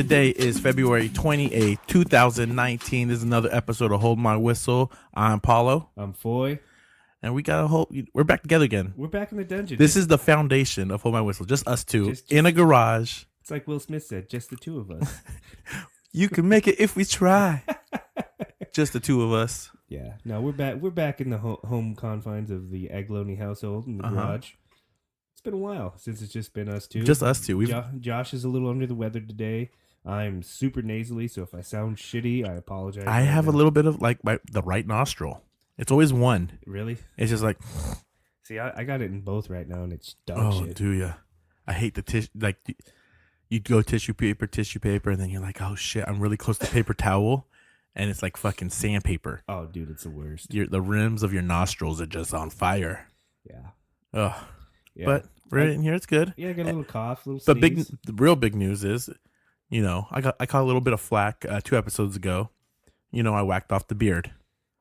Today is February 28th, 2019. This is another episode of Hold My Whistle. I'm Paolo. I'm Foy. And we're back together again. We're back in the dungeon. This is the foundation of Hold My Whistle. Just us two Just in a garage. It's like Will Smith said, just the two of us. You can make it if we try. Just the two of us. Yeah. No, we're back. We're back in the home confines of the Agloni household in the garage. It's been a while since it's just been us two. Just us two. Josh is a little under the weather today. I'm super nasally, so if I sound shitty, I apologize. I have a little bit of like the right nostril. It's always one. Really? It's just like. See, I got it in both right now, and it's dog Oh, shit. do ya? I hate the tissue. Like, you go tissue paper, and then you're like, oh shit, I'm really close to paper towel, and it's like fucking sandpaper. Oh, dude, it's the worst. The rims of your nostrils are just on fire. Yeah. Ugh. Yeah. But right in here, it's good. Yeah, I got a little cough, little But sneeze. the real big news is, I caught a little bit of flack 2 episodes ago. I whacked off the beard.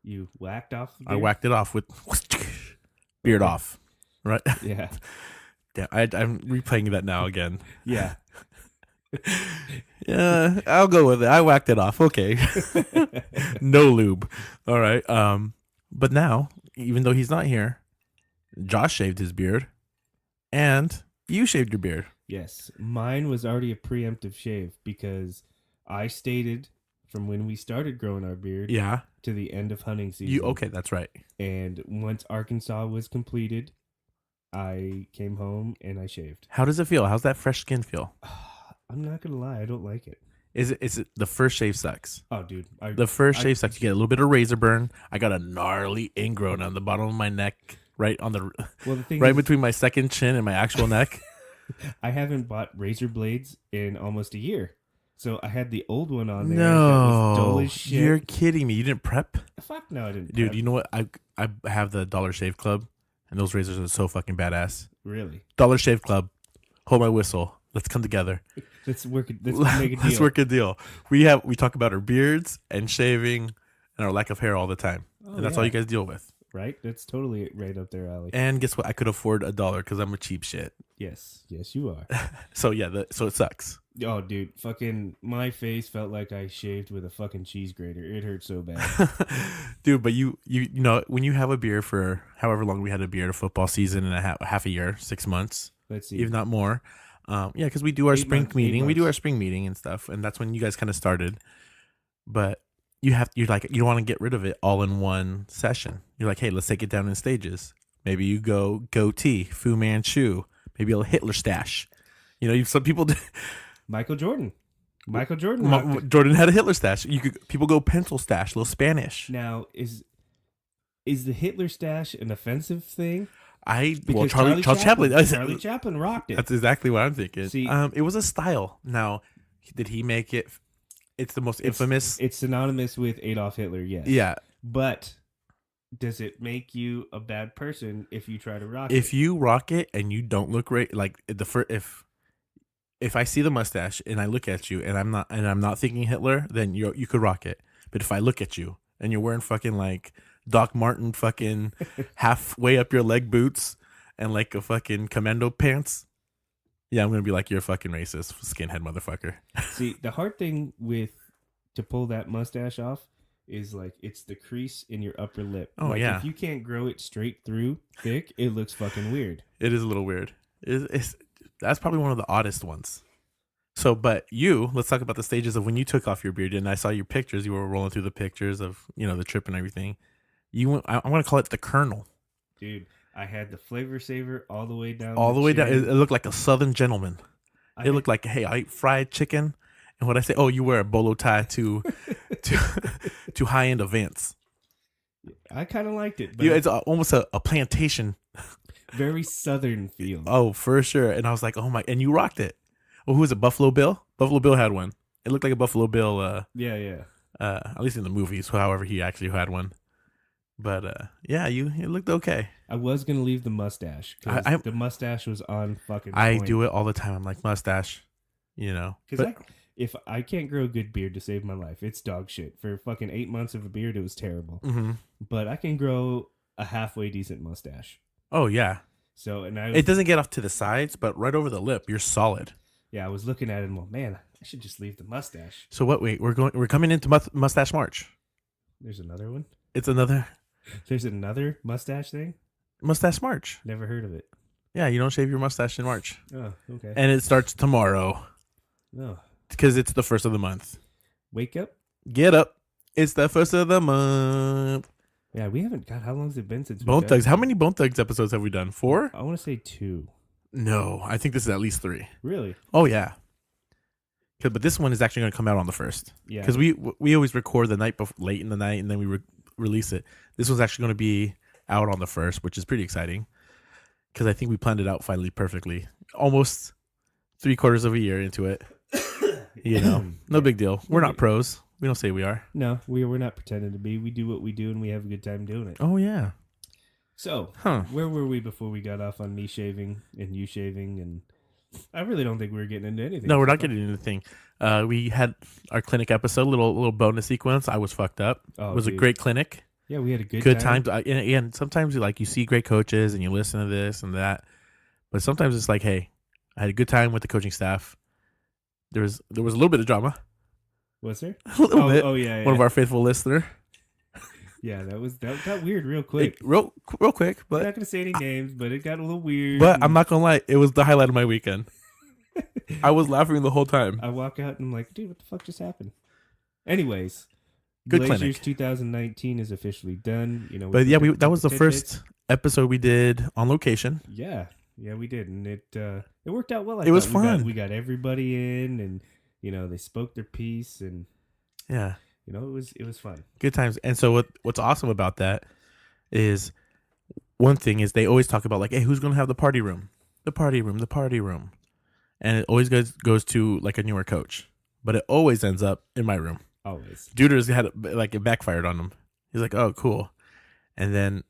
You whacked off the beard? I whacked it off with beard off, right? Yeah. Yeah, I'm replaying that now again. Yeah. Yeah, I'll go with it. I whacked it off. Okay. No lube. All right. But now, even though he's not here, Josh shaved his beard and you shaved your beard. Yes. Mine was already a preemptive shave because I stated from when we started growing our beard to the end of hunting season. Okay, that's right. And once Arkansas was completed, I came home and I shaved. How does it feel? How's that fresh skin feel? I'm not going to lie. I don't like it. Is it the first shave sucks? Oh, dude. The first shave sucks. You get a little bit of razor burn. I got a gnarly ingrown on the bottom of my neck, right on the thing right between my second chin and my actual neck. I haven't bought razor blades in almost a year. So I had the old one on there. No, that was dull as shit. You're kidding me. You didn't prep? Fuck no, I didn't Dude, prep. you know what? I have the Dollar Shave Club, and those razors are so fucking badass. Really? Dollar Shave Club. Hold my whistle. Let's come together. Let's make a deal. Let's work a deal. We talk about our beards and shaving and our lack of hair all the time. And that's all you guys deal with. Right? That's totally right up their alley. And guess what? I could afford $1 because I'm a cheap shit. Yes, you are. So yeah, so it sucks. Oh, dude, fucking my face felt like I shaved with a fucking cheese grater. It hurt so bad. Dude, but you when you have a beard for however long we had a beard, a football season and half a year, 6 months. Let's see. If not more. Because we do our spring meeting. We do months. our spring meeting and stuff, and that's when you guys kind of started. But you don't want to get rid of it all in one session. You're like, hey, let's take it down in stages. Maybe you go goatee, Fu Manchu, maybe a Hitler stash. Some people do. Michael Jordan. Jordan had a Hitler stash. People go pencil stash, a little Spanish. Now, is the Hitler stash an offensive thing? Charlie Chaplin. Charlie Chaplin rocked it. That's exactly what I'm thinking. See, it was a style. Now, did he make it? It's the most infamous. It's synonymous with Adolf Hitler, yes. Yeah. But does it make you a bad person if you try to rock it? If you rock it and you don't look right, like if I see the mustache and I look at you and I'm not thinking Hitler, then you could rock it. But if I look at you and you're wearing fucking like Doc Martin fucking halfway up your leg boots and like a fucking commando pants, yeah, I'm gonna be like, you're a fucking racist skinhead motherfucker. See, the hard thing to pull that mustache off is like it's the crease in your upper lip. Oh, like, yeah. If you can't grow it straight through thick, it looks fucking weird. It is a little weird. That's probably one of the oddest ones. So, but let's talk about the stages of when you took off your beard. And I saw your pictures. You were rolling through the pictures of, the trip and everything. I'm going to call it the Colonel. Dude, I had the flavor saver all the way down. All the way down. It looked like a Southern gentleman. It looked like, hey, I eat fried chicken. And what I say, oh, you wear a bolo tie to high-end events. I kind of liked it. But It's almost a plantation. Very Southern feel. Oh, for sure. And I was like, oh my, and you rocked it. Well, who was it? Buffalo Bill? Buffalo Bill had one. It looked like a Buffalo Bill. Yeah. At least in the movies, however he actually had one. But it looked okay. I was gonna leave the mustache because the mustache was on fucking. I point. do it all the time. I'm like, mustache, Because if I can't grow a good beard to save my life, it's dog shit. For fucking 8 months of a beard, it was terrible. Mm-hmm. But I can grow a halfway decent mustache. Oh yeah. So it doesn't get off to the sides, but right over the lip, you're solid. Yeah, I was looking at it and well, man, I should just leave the mustache. So what? Wait, we're coming into Mustache March. There's another one. It's another. There's another mustache thing. Mustache March. Never heard of it. Yeah, you don't shave your mustache in March. Oh, okay. And it starts tomorrow. Oh, because it's the first of the month. Wake up. Get up. It's the first of the month. Yeah, we haven't. God, how long has it been since Bone Thugs? How many Bone Thugs episodes have we done? 4? I want to say 2. No, I think this is at least 3. Really? Oh yeah. But this one is actually going to come out on the 1st. Yeah. Because we always record the night before, late in the night, and then we release it. This one's actually going to be out on the 1st, which is pretty exciting. Because I think we planned it out finally perfectly. Almost 3/4 of a year into it. You know, no big deal. We're not pros. We don't say we are. No, we're not pretending to be. We do what we do, and we have a good time doing it. Oh yeah. So, where were we before we got off on me shaving and you shaving? And I really don't think we were getting into anything. No, we're not getting into anything. We had our clinic episode, little bonus sequence. I was fucked up. Oh, it was dude. a great clinic. Yeah, we had a good time. And sometimes you see great coaches and you listen to this and that, but sometimes it's like, hey, I had a good time with the coaching staff. There was a little bit of drama. Was there? A little bit. Oh yeah. One of our faithful listener. Yeah, that got weird real quick. Real quick, but I'm not gonna say any names, but it got a little weird. But I'm not gonna lie, it was the highlight of my weekend. I was laughing the whole time. I walk out and I'm like, dude, what the fuck just happened? Anyways, good Blazers clinic. 2019 is officially done. You know, but yeah, that was the first episode we did on location. Yeah, we did, and it worked out well. It was fun. We got everybody in, and you know they spoke their piece, and yeah, you know it was fun. Good times. And so what's awesome about that is one thing is they always talk about like, hey, who's gonna have the party room, and it always goes to like a newer coach, but it always ends up in my room. Always. Deuter's had it backfired on him. He's like, oh, cool, and then.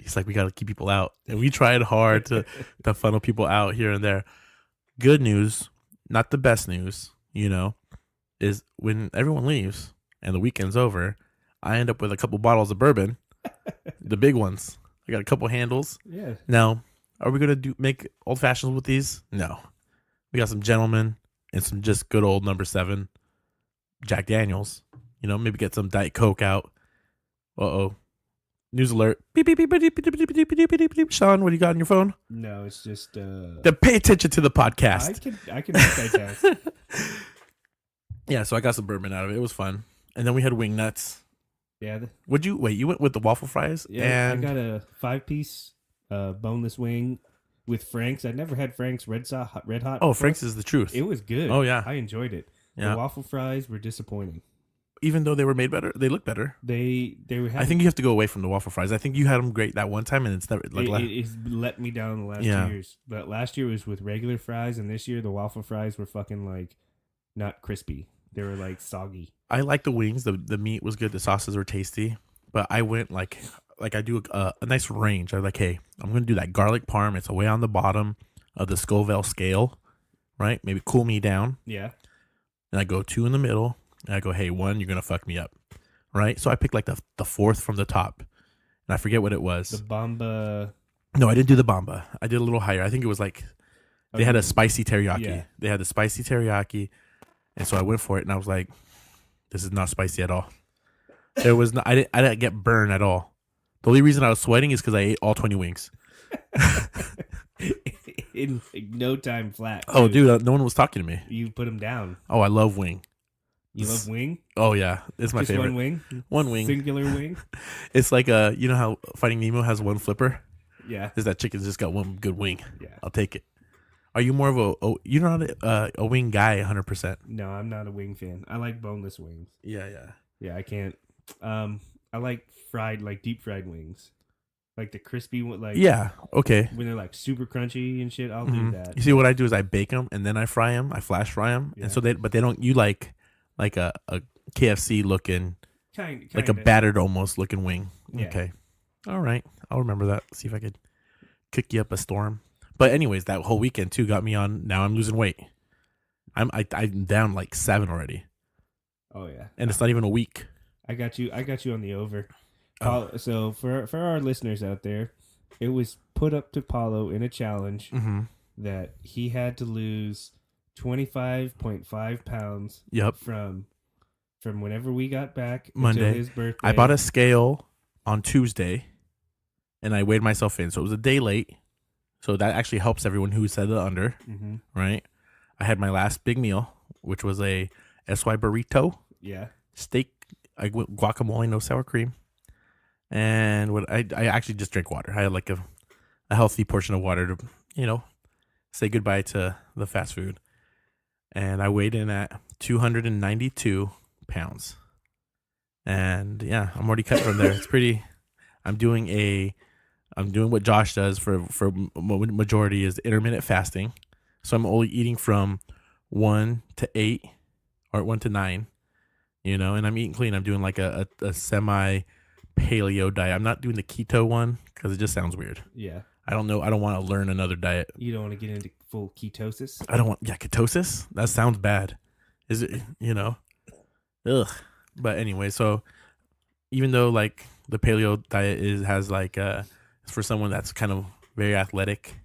He's like, we got to keep people out. And we tried hard to funnel people out here and there. Good news, not the best news, is when everyone leaves and the weekend's over, I end up with a couple bottles of bourbon, the big ones. I got a couple handles. Yeah. Now, are we going to make old fashions with these? No. We got some Gentlemen and some just good old number 7 Jack Daniels. Maybe get some Diet Coke out. Uh-oh. News alert. Beep, beep, beep, beep, beep, beep, beep, beep, beep, beep, beep. Sean, what do you got on your phone? No, it's just pay attention to the podcast. I can multitask. Yeah, so I got some bourbon out of it. It was fun. And then we had wing nuts. Yeah. You went with the waffle fries? Yeah, and I got a 5-piece boneless wing with Frank's. I'd never had Frank's Red Hot. Oh, Frank's is the truth. It was good. Oh, yeah. I enjoyed it. Yeah. The waffle fries were disappointing. Even though they were made better, they look better. They were. I think you have to go away from the waffle fries. I think you had them great that one time, and it's never it's let me down the last 2 years. But last year was with regular fries, and this year the waffle fries were fucking like not crispy. They were like soggy. I like the wings. The meat was good. The sauces were tasty. But I went like I do a nice range. I was like, hey, I'm gonna do that garlic parm. It's way on the bottom of the Scoville scale, right? Maybe cool me down. Yeah. And I go 2 in the middle. And I go, hey, 1, you're going to fuck me up. Right? So I picked like the 4th from the top. And I forget what it was. The Bamba. No, I didn't do the Bamba. I did a little higher. I think it was like they had a spicy teriyaki. Yeah. They had the spicy teriyaki. And so I went for it and I was like, this is not spicy at all. There was no, I didn't get burned at all. The only reason I was sweating is because I ate all 20 wings. In like, no time flat. Oh, dude, no one was talking to me. You put them down. Oh, I love wing. You love wing? Oh, yeah. It's my favorite. One wing? One wing. Singular wing? It's like, you know how Finding Nemo has one flipper? Yeah. Is that chicken's just got one good wing. Yeah. I'll take it. Are you more of you're not a wing guy 100%? No, I'm not a wing fan. I like boneless wings. Yeah. Yeah, I can't. I like deep fried wings. Like the crispy one, like yeah, okay. When they're like super crunchy and shit, I'll do that. You see, what I do is I bake them and then I fry them. I flash fry them, and so they don't. You like a KFC looking, kind like a battered almost looking wing. Yeah. Okay, all right, I'll remember that. See if I could cook you up a storm. But anyways, that whole weekend too got me on. Now I'm losing weight. I'm down like 7 already. Oh yeah, and it's not even a week. I got you on the over. Paolo, so for our listeners out there, it was put up to Paolo in a challenge that he had to lose 25.5 pounds. Yep. From whenever we got back Monday. until his birthday. I bought a scale on Tuesday, and I weighed myself in. So it was a day late. So that actually helps everyone who said the under, right? I had my last big meal, which was a SY burrito. Yeah. Steak, guacamole, no sour cream. And what I actually just drank water. I had like a healthy portion of water to, say goodbye to the fast food. And I weighed in at 292 pounds. And yeah, I'm already cut from there. It's pretty. I'm doing what Josh does for majority is intermittent fasting. So I'm only eating from 1 to 8 or 1 to 9, and I'm eating clean. I'm doing like a semi paleo diet. I'm not doing the keto one because it just sounds weird. Yeah. I don't know. I don't want to learn another diet. You don't want to get into full ketosis? I don't want, ketosis? That sounds bad. Is it, Ugh. But anyway, so even though like the paleo diet has like, for someone that's kind of very athletic,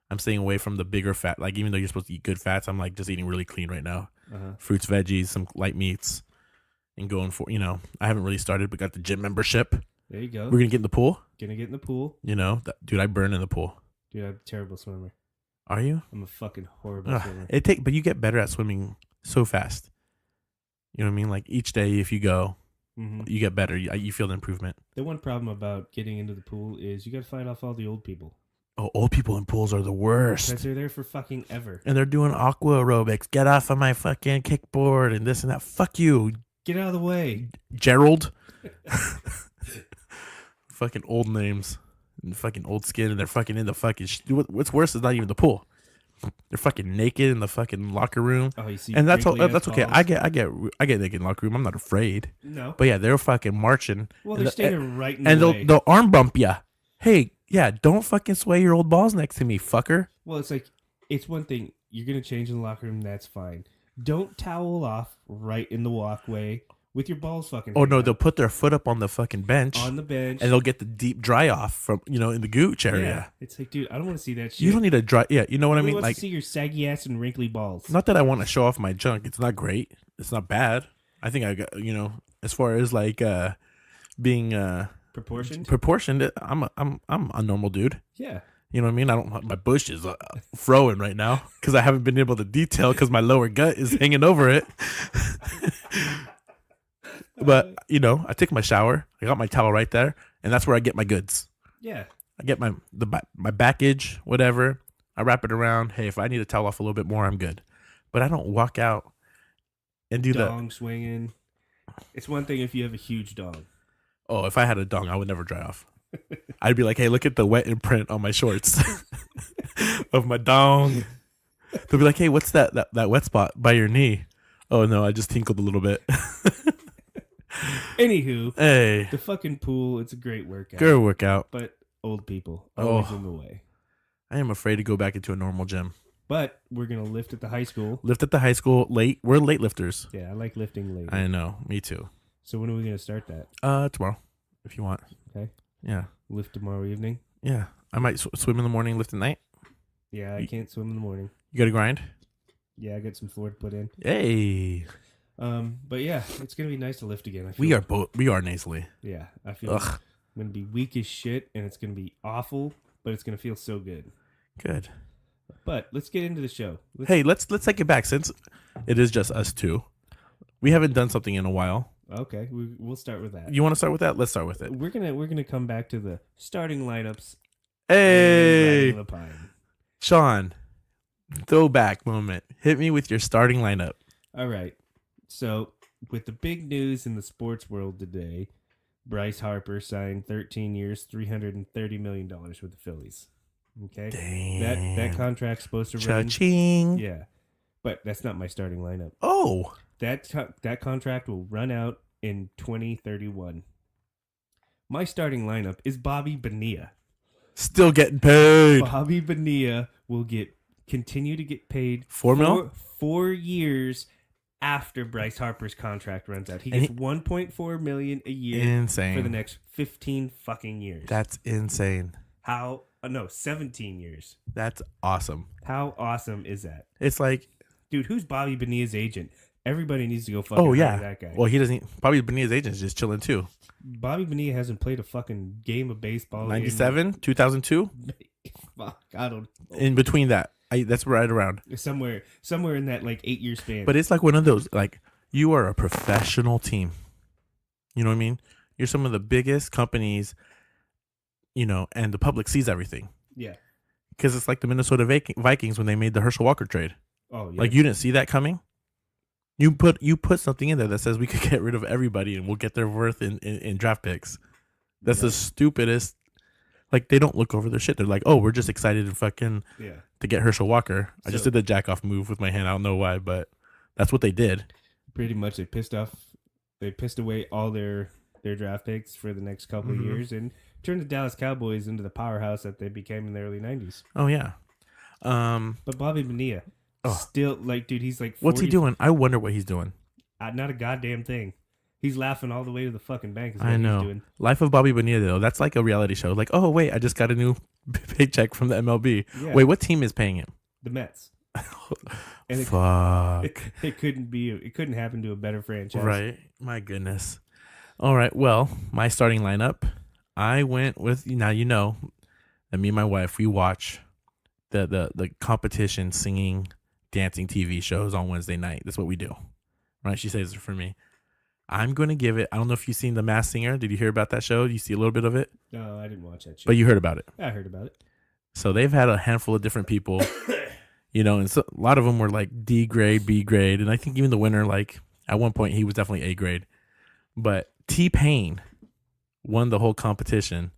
I'm staying away from the bigger fat. Like, even though you're supposed to eat good fats, I'm like just eating really clean right now. Fruits, veggies, some light meats, and going for, I haven't really started, but got the gym membership. There you go. We're going to get in the pool. Gonna get in the pool. Dude, I burn in the pool. Dude, I'm a terrible swimmer. Are you? I'm a fucking horrible swimmer. But you get better at swimming so fast. You know what I mean? Like each day, if you go, you get better. You feel the improvement. The one problem about getting into the pool is you got to fight off all the old people. Oh, old people in pools are the worst. Because they're there for fucking ever. And they're doing aqua aerobics. Get off of my fucking kickboard and this and that. Fuck you. Get out of the way. Gerald. Fucking old names. And fucking old skin. And they're fucking in the fucking... What's worse is not even the pool. They're fucking naked in the fucking locker room. Oh, you see, and that's okay. I get naked in the locker room. I'm not afraid. No. But yeah, they're fucking marching. Well, they're standing right in the way. And they'll arm bump you. Hey, yeah, don't fucking sway your old balls next to me, fucker. Well, it's like, it's one thing. You're going to change in the locker room. That's fine. Don't towel off right in the walkway with your balls fucking. Oh, no, they'll put their foot up on the fucking bench. On the bench. And they'll get the deep dry off from, in the gooch area. Yeah. It's like, dude, I don't want to see that shit. You don't need a dry. Yeah, you know what I mean? Like, to see your saggy ass and wrinkly balls. Not that I want to show off my junk. It's not great. It's not bad. I think I got, as far as like being proportioned, I'm a normal dude. Yeah. You know what I mean? My bush is throwing right now because I haven't been able to detail because my lower gut is hanging over it. But, I took my shower. I got my towel right there, and that's where I get my goods. Yeah. I get my backage, whatever. I wrap it around. Hey, if I need to towel off a little bit more, I'm good. But I don't walk out and do that. Dong swinging. It's one thing if you have a huge dong. Oh, if I had a dong, I would never dry off. I'd be like, hey, look at the wet imprint on my shorts of my dong. They'll be like, hey, what's that wet spot by your knee? Oh, no, I just tinkled a little bit. Anywho, hey, the fucking pool, it's a great workout. Good workout. But old people, always in the way. I am afraid to go back into a normal gym. But we're going to lift at the high school. Lift at the high school late. We're late lifters. Yeah, I like lifting late. I know. Me too. So when are we going to start that? Tomorrow, if you want. Okay. Yeah. Lift tomorrow evening? Yeah. I might swim in the morning, lift at night. Yeah, I can't swim in the morning. You got to grind? Yeah, I got some floor to put in. Hey. But yeah, it's going to be nice to lift again. We are nasally. Yeah, I feel like I'm going to be weak as shit, and it's going to be awful, but it's going to feel so good. Good. But let's get into the show. Let's take it back since it is just us two. We haven't done something in a while. Okay, we'll start with that. You want to start with that? Let's start with it. We're gonna come back to the starting lineups. Hey, the pine. Sean, throwback moment. Hit me with your starting lineup. All right. So with the big news in the sports world today, Bryce Harper signed 13 years, $330 million with the Phillies. Okay, damn. That contract's supposed to run. Cha-ching. Yeah, but that's not my starting lineup. Oh. That contract will run out in 2031. My starting lineup is Bobby Bonilla. Still getting paid. Bobby Bonilla will continue to get paid $4 million? 4 years after Bryce Harper's contract runs out. He gets $1.4 million a year. Insane. For the next 15 fucking years. That's insane. 17 years. That's awesome. How awesome is that? It's like Dude, who's Bobby Bonilla's agent? Everybody needs to go fucking Oh hire yeah. that guy. Well, he doesn't. Probably Bonilla's agent is just chilling too. Bobby Bonilla hasn't played a fucking game of baseball 97, 2002. Fuck, I don't know. In between that, that's right around. Somewhere in that like 8-year span. But it's like one of those, like, you are a professional team. You know what I mean? You're some of the biggest companies, and the public sees everything. Yeah. Because it's like the Minnesota Vikings when they made the Herschel Walker trade. Oh yeah. Like, you didn't see that coming. You put something in there that says we could get rid of everybody and we'll get their worth in draft picks. That's the stupidest. Like, they don't look over their shit. They're like, oh, we're just excited to get Herschel Walker. I just did the jack off move with my hand. I don't know why, but that's what they did. Pretty much, they pissed away all their draft picks for the next couple of years and turned the Dallas Cowboys into the powerhouse that they became in the early 90s. Oh yeah. But Bobby Bonilla, still, like, dude, he's like 40, what's he doing? I wonder what he's doing. Not a goddamn thing. He's laughing all the way to the fucking bank. Is what I know. He's doing. Life of Bobby Bonilla, though. That's like a reality show. Like, oh wait, I just got a new paycheck from the MLB. Yeah. Wait, what team is paying him? The Mets. And Fuck. It couldn't happen to a better franchise. Right. My goodness. All right. Well, my starting lineup, I went with, now you know that me and my wife, we watch the competition singing, dancing TV shows on Wednesday night. That's what we do. Right? She says it for me. I'm going to give it, I don't know if you've seen The Masked Singer. Did you hear about that show? Did you see a little bit of it? No, I didn't watch that show. But you heard about it. I heard about it. So they've had a handful of different people, and so a lot of them were like D grade, B grade. And I think even the winner, like at one point, he was definitely A grade. But T-Pain won the whole competition.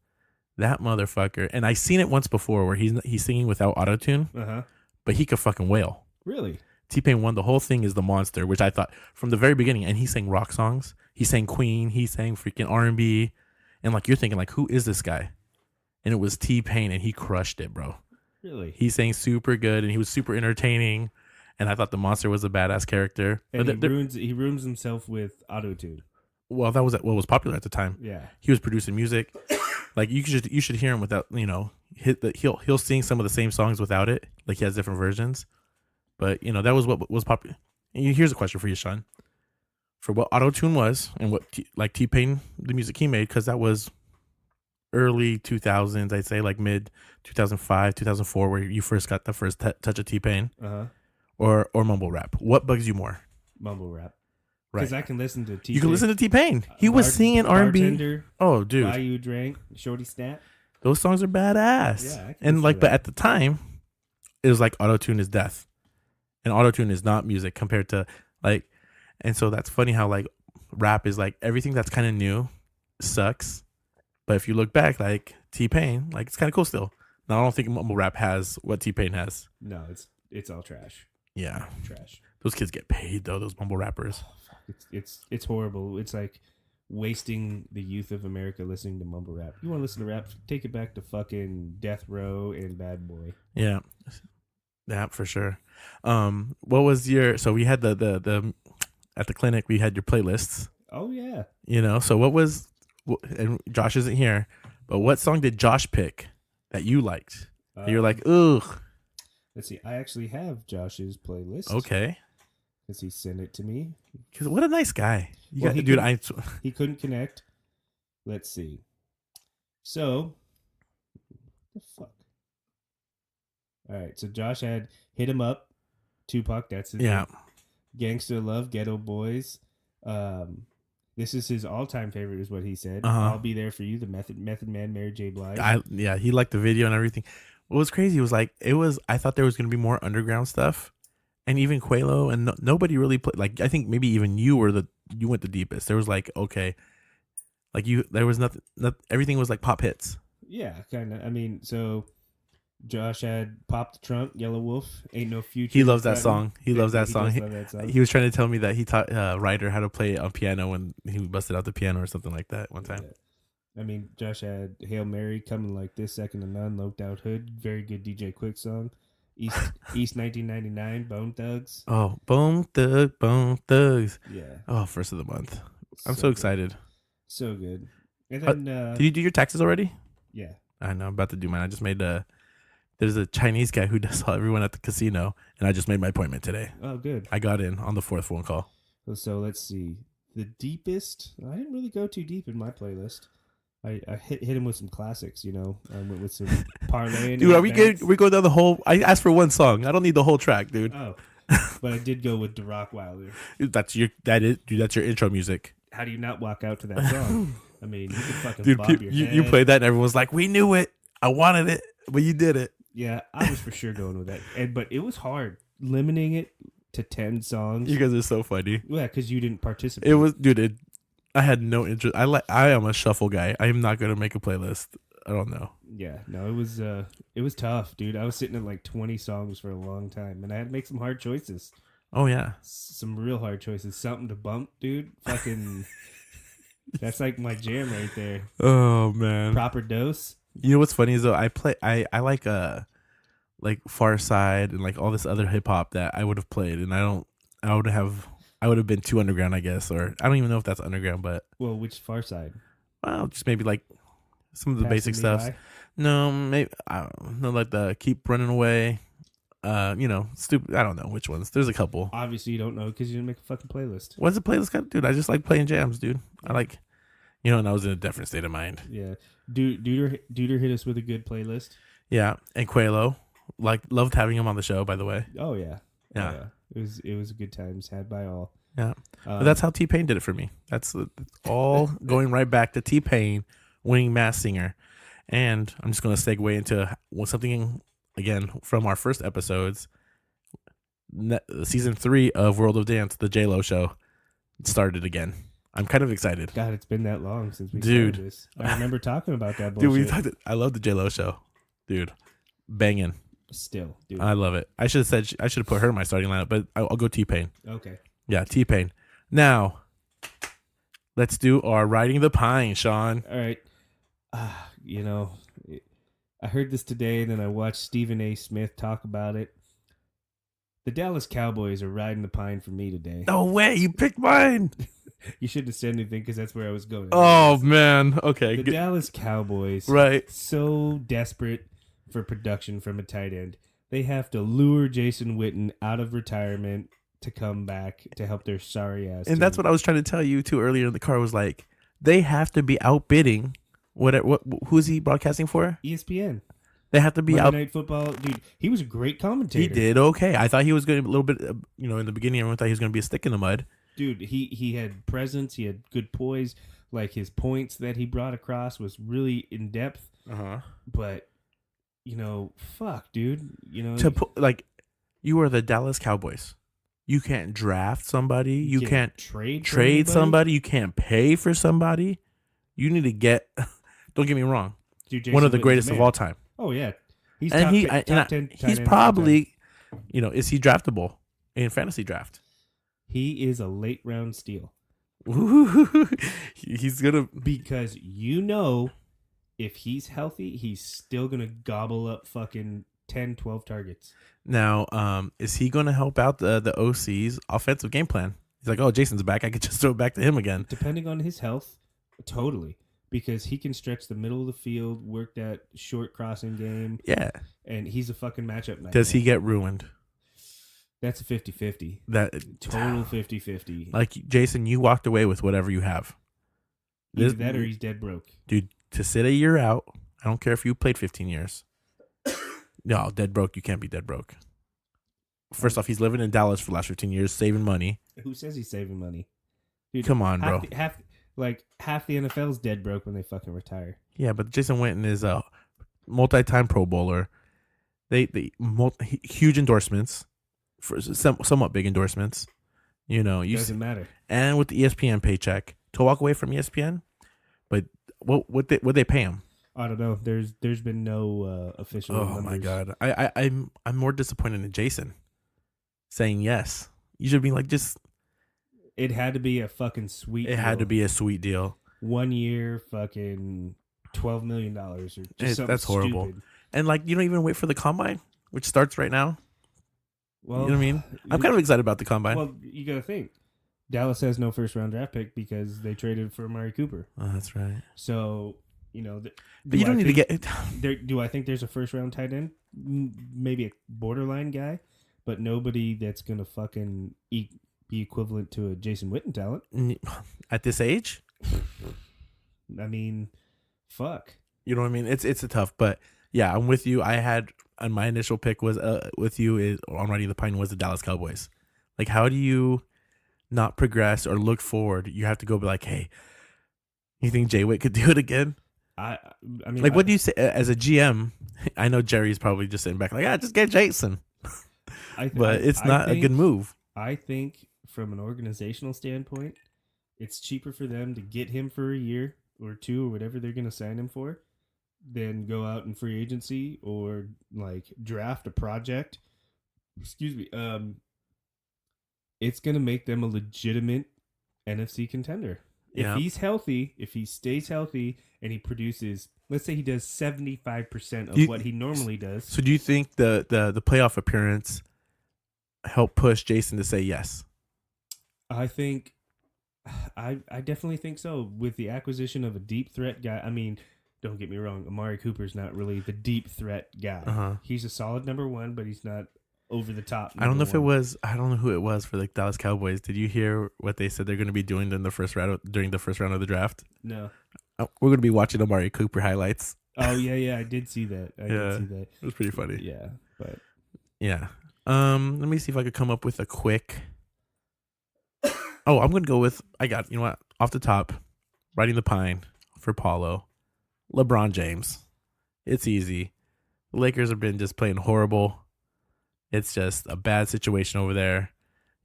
That motherfucker. And I seen it once before where he's singing without autotune, but he could fucking wail. Really? T-Pain won the whole thing as the monster, which I thought from the very beginning. And he sang rock songs. He sang Queen. He sang freaking R&B. And like, you're thinking like, who is this guy? And it was T-Pain, and he crushed it, bro. Really? He sang super good, and he was super entertaining. And I thought the monster was a badass character. And he ruins himself with autotune. Well, that was what was popular at the time. Yeah. He was producing music. Like, you should hear him without, he'll sing some of the same songs without it. Like, he has different versions. But, that was what was popular. And here's a question for you, Sean. For what autotune was and what T-Pain, the music he made, because that was early 2000s, I'd say, like mid 2005, 2004, where you first got the first touch of T-Pain, or mumble rap. What bugs you more? Mumble rap. Right. Because I can listen to T-Pain. You can listen to T-Pain. He was singing R&B. Oh, dude. Why You Drank, Shorty Snap. Those songs are badass. Yeah, and like, but at the time, it was like autotune is death. And autotune is not music compared to like, and so that's funny how like rap is like everything that's kind of new sucks. But if you look back, like T-Pain, like it's kind of cool still. Now I don't think mumble rap has what T-Pain has. No, it's all trash. Yeah, trash. Those kids get paid though. Those mumble rappers. It's horrible. It's like wasting the youth of America listening to mumble rap. You want to listen to rap? Take it back to fucking Death Row and Bad Boy. Yeah, for sure. What was your? So we had the at the clinic we had your playlists. Oh yeah. So what was? And Josh isn't here, but what song did Josh pick that you liked? You're like, ugh. Let's see. I actually have Josh's playlist. Okay. Because he sent it to me. Because what a nice guy. He couldn't connect. Let's see. So, what the fuck? All right. So Josh had Hit 'Em Up, Tupac. That's his name. Gangsta Love, Ghetto Boys. This is his all-time favorite, is what he said. I'll Be There For You, the Method Man, Mary J. Blige. He liked the video and everything. What was crazy was like I thought there was gonna be more underground stuff, and even Quelo and nobody really played. Like I think maybe even you went the deepest. There was like there was nothing. Everything was like pop hits. Yeah, kind of. I mean, so Josh had Pop the Trunk, Yellow Wolf, Ain't No Future. He loves that song. He loves that song. Love that song. He was trying to tell me that he taught Ryder how to play on piano when he busted out the piano or something like that one time. Yeah. I mean, Josh had Hail Mary, Coming Like This, Second to None, Loped Out Hood, very good DJ Quick song. East 1999, Bone Thugs. Oh, Bone Thugs. Yeah. Oh, first of the month. I'm so excited. So good. And then did you do your taxes already? Yeah. I know. I'm about to do mine. I just made There's a Chinese guy who does everyone at the casino, and I just made my appointment today. Oh, good. I got in on the 4th phone call. So let's see. The deepest. I didn't really go too deep in my playlist. I hit him with some classics. I went with some parlay. Dude, are we good? We go down the whole. I asked for one song. I don't need the whole track, dude. Oh, but I did go with the Rockwilder. That's your intro music. How do you not walk out to that song? I mean, you can fucking Dude, bob your head. you played that and everyone's like, we knew it. I wanted it, but you did it. Yeah, I was for sure going with that. But it was hard limiting it to 10 songs. You guys are so funny. Yeah, because you didn't participate. It was, dude. I had no interest. I am a shuffle guy. I am not gonna make a playlist. I don't know. Yeah, no, it was tough, dude. I was sitting at like 20 songs for a long time, and I had to make some hard choices. Oh yeah, some real hard choices. Something to bump, dude. Fucking, that's like my jam right there. Oh man. Proper dose. You know what's funny is though, I like Far Side and like all this other hip hop that I would have played, and I would have been too underground, I guess, or I don't even know if that's underground, but well, which Far Side? Well, just maybe like some of the Passing basic Me stuff. By? No, maybe I don't know, like the Keep Running Away. Stupid. I don't know which ones. There's a couple. Obviously, you don't know because you didn't make a fucking playlist. What's the playlist got, dude? I just like playing jams, dude. I like, and I was in a different state of mind. Yeah, Duder hit us with a good playlist. Yeah, and Quelo, like, loved having him on the show. By the way. Oh yeah, Yeah. Oh, yeah. It was a good times had by all. Yeah, but that's how T-Pain did it for me. That's all going right back to T-Pain winning Masked Singer, and I'm just gonna segue into something again from our first episodes. Season 3 of World of Dance, the J-Lo show, started again. I'm kind of excited. God, it's been that long since we Dude. started this. I remember talking about that bullshit. I love the J-Lo show, dude. Banging. Still, dude. I love it. I should have put her in my starting lineup, but I'll go T-Pain. Okay. Yeah, T-Pain. Now, let's do our Riding the Pine, Sean. All right. I heard this today, and then I watched Stephen A. Smith talk about it. The Dallas Cowboys are riding the pine for me today. No way, you picked mine. You shouldn't have said anything because that's where I was going. Oh man. Okay. The Dallas Cowboys, Right. so desperate for production from a tight end. They have to lure Jason Witten out of retirement to come back to help their sorry ass. And that's what I was trying to tell you too earlier in the car. Was like, they have to be outbidding who's he broadcasting for? ESPN. They have to be Monday Night Football, dude. He was a great commentator. He did okay. I thought he was going to be a little bit. In the beginning, everyone thought he was going to be a stick in the mud. Dude, he had presence. He had good poise. Like, his points that he brought across was really in depth. But fuck, dude. You are the Dallas Cowboys. You can't draft somebody. You can't trade somebody. You can't pay for somebody. You need to get. Don't get me wrong. Dude, one of the Witten's greatest man. of all time. Oh yeah, he's And top 10. he's probably, is he draftable in fantasy draft? He is a late round steal. He's gonna because if he's healthy, he's still gonna gobble up fucking 10, 12 targets. Now, is he gonna help out the OC's offensive game plan? He's like, oh, Jason's back. I could just throw it back to him again. Depending on his health, totally. Because he can stretch the middle of the field, work that short crossing game. Yeah. And he's a fucking matchup nightmare. Does he get ruined? That's a 50-50. Total 50-50. Like, Jason, you walked away with whatever you have. Either that or he's dead broke. Dude, to sit a year out, I don't care if you played 15 years. No, dead broke, you can't be dead broke. First off, he's living in Dallas for the last 15 years, saving money. Who says he's saving money? Dude, come on, bro. Half the NFL's dead broke when they fucking retire. Yeah, but Jason Witten is a multi-time Pro Bowler. They huge endorsements, for somewhat big endorsements. Doesn't matter. And with the ESPN paycheck, to walk away from ESPN, but what they pay him? I don't know. There's been no official. Oh numbers. my god, I'm more disappointed in Jason saying yes. You should be like, just. It had to be a fucking sweet deal. It had to be a sweet deal. 1 year, fucking $12 million or just something that's horrible. stupid. And you don't even wait for the combine, which starts right now. Well, you know what I mean? I'm kind of excited about the combine. Well, you got to think. Dallas has no first round draft pick because they traded for Amari Cooper. Oh, that's right. So You know, But you don't need to get. do I think there's a first round tight end? Maybe a borderline guy, but nobody that's gonna fucking be equivalent to a Jason Witten talent. At this age, I mean, fuck. you know what I mean. It's a tough, but yeah, I'm with you. I had my initial pick was with you is on Riding the Pine was the Dallas Cowboys. Like, how do you not progress or look forward? You have to go be like, hey, you think Jay Witt could do it again? I I mean, Like, what do you say as a GM? I know Jerry's probably just sitting back like, just get Jason, but it's not a good move. I think from an organizational standpoint, it's cheaper for them to get him for a year or two or whatever they're going to sign him for than go out in free agency or like draft a project. Excuse me. It's going to make them a legitimate NFC contender. Yeah. If he's healthy, if he stays healthy and he produces, let's say he does 75% of what he normally does. So do you think the playoff appearance helped push Jason to say yes? I think I definitely think so. With the acquisition of a deep threat guy, I mean, don't get me wrong, Amari Cooper's not really the deep threat guy. Uh-huh. He's a solid number one, but he's not over the top. I don't know if it was. I don't know who it was for the Dallas Cowboys. Did you hear what they said they're going to be doing during the first round of the draft? No. We're going to be watching Amari Cooper highlights. Oh yeah, I did see that. I did see that. It was pretty funny. Yeah, but yeah. Let me see if I could come up with a quick. Oh, I'm going to go with. I got, you know what, off the top, Riding the Pine for Paolo, LeBron James. It's easy. The Lakers have been just playing horrible. It's just a bad situation over there.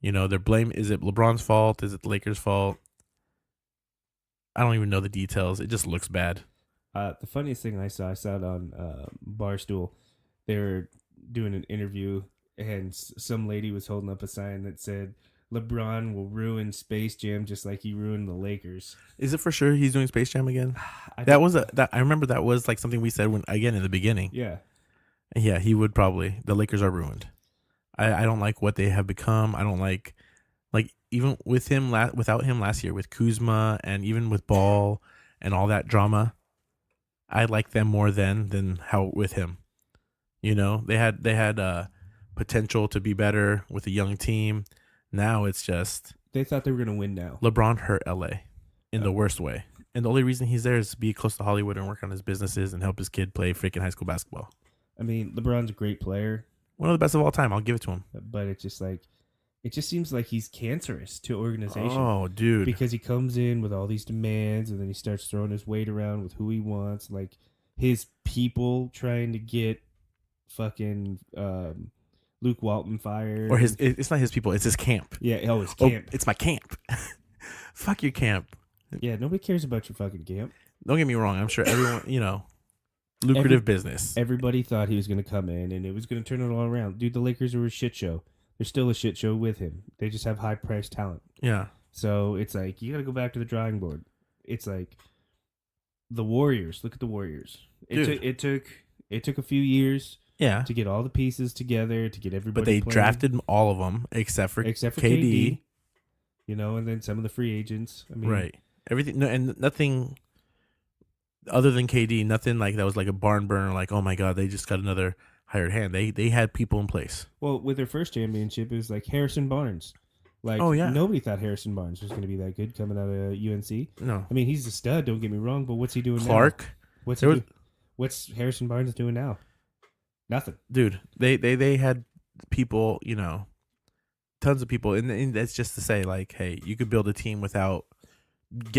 You know, they're is it LeBron's fault? Is it the Lakers' fault? I don't even know the details. It just looks bad. The funniest thing I saw it on Barstool. They were doing an interview, and some lady was holding up a sign that said, LeBron will ruin Space Jam just like he ruined the Lakers. Is it for sure he's doing Space Jam again? I remember that was like something we said in the beginning. Yeah. Yeah, he would probably. The Lakers are ruined. I don't like what they have become. I don't like even with him without him last year with Kuzma and even with Ball and all that drama. I like them more than how with him. You know, they had potential to be better with a young team. Now it's just they thought they were going to win now. LeBron hurt LA in the worst way. And the only reason he's there is to be close to Hollywood and work on his businesses and help his kid play freaking high school basketball. I mean, LeBron's a great player. One of the best of all time. I'll give it to him. But it just seems like he's cancerous to organization. Oh, dude. Because he comes in with all these demands and then he starts throwing his weight around with who he wants. Like his people trying to get fucking Luke Walton fired. Or it's not his people, it's his camp. Yeah, his camp. It's my camp. Fuck your camp. Yeah, nobody cares about your fucking camp. Don't get me wrong. I'm sure everyone, lucrative business. Everybody thought he was going to come in and it was going to turn it all around. Dude, the Lakers were a shit show. They're still a shit show with him. They just have high priced talent. Yeah. So it's like, you got to go back to the drawing board. It's like the Warriors. Look at the Warriors. It took a few years. Yeah. To get all the pieces together, to get everybody. But they playing. Drafted all of them except for KD. And then some of the free agents. I mean, right. Everything. No, and nothing other than KD. Nothing like that was like a barn burner. Like, oh my god, they just got another hired hand. They had people in place. Well, with their first championship, it was like Harrison Barnes. Like, oh yeah, nobody thought Harrison Barnes was going to be that good coming out of UNC. No, I mean he's a stud. Don't get me wrong, but what's he doing Clark? Now? What's Harrison Barnes doing now? Nothing, dude. They had people, tons of people, and that's just to say, like, hey, you could build a team without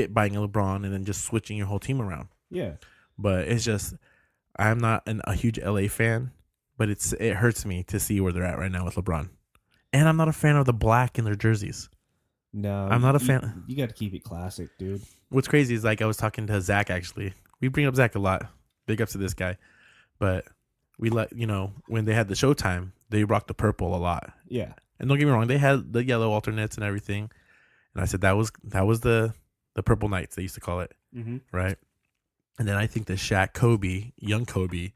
buying a LeBron and then just switching your whole team around. Yeah, but it's just I'm not a huge LA fan, but it hurts me to see where they're at right now with LeBron, and I'm not a fan of the black in their jerseys. No, I'm not a fan. You got to keep it classic, dude. What's crazy is like I was talking to Zach actually. We bring up Zach a lot. Big ups to this guy, but. We when they had the Showtime, they rocked the purple a lot. Yeah. And don't get me wrong, they had the yellow alternates and everything. And I said that was the Purple Knights, they used to call it. Mm-hmm. Right? And then I think the Shaq Kobe, young Kobe,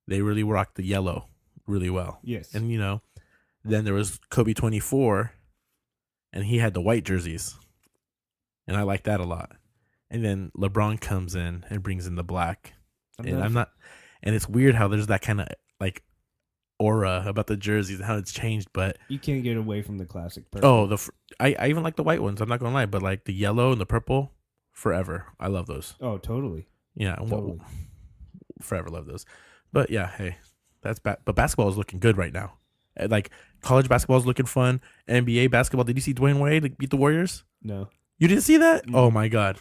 they really rocked the yellow really well. Yes. And then there was Kobe 24, and he had the white jerseys. And I like that a lot. and then LeBron comes in and brings in the black. I'm And not. I'm not, and it's weird how there's that kind of like aura about the jerseys and how it's changed. But You can't get away from the classic purple. oh, I even like the white ones. I'm not gonna lie, but like the yellow and the purple, forever. I love those. Oh, totally. Yeah, Totally. forever love those. But yeah, hey, but basketball is looking good right now. Like college basketball is looking fun. NBA basketball. Did you see Dwayne Wade beat the Warriors? No. You didn't see that? No. Oh my god,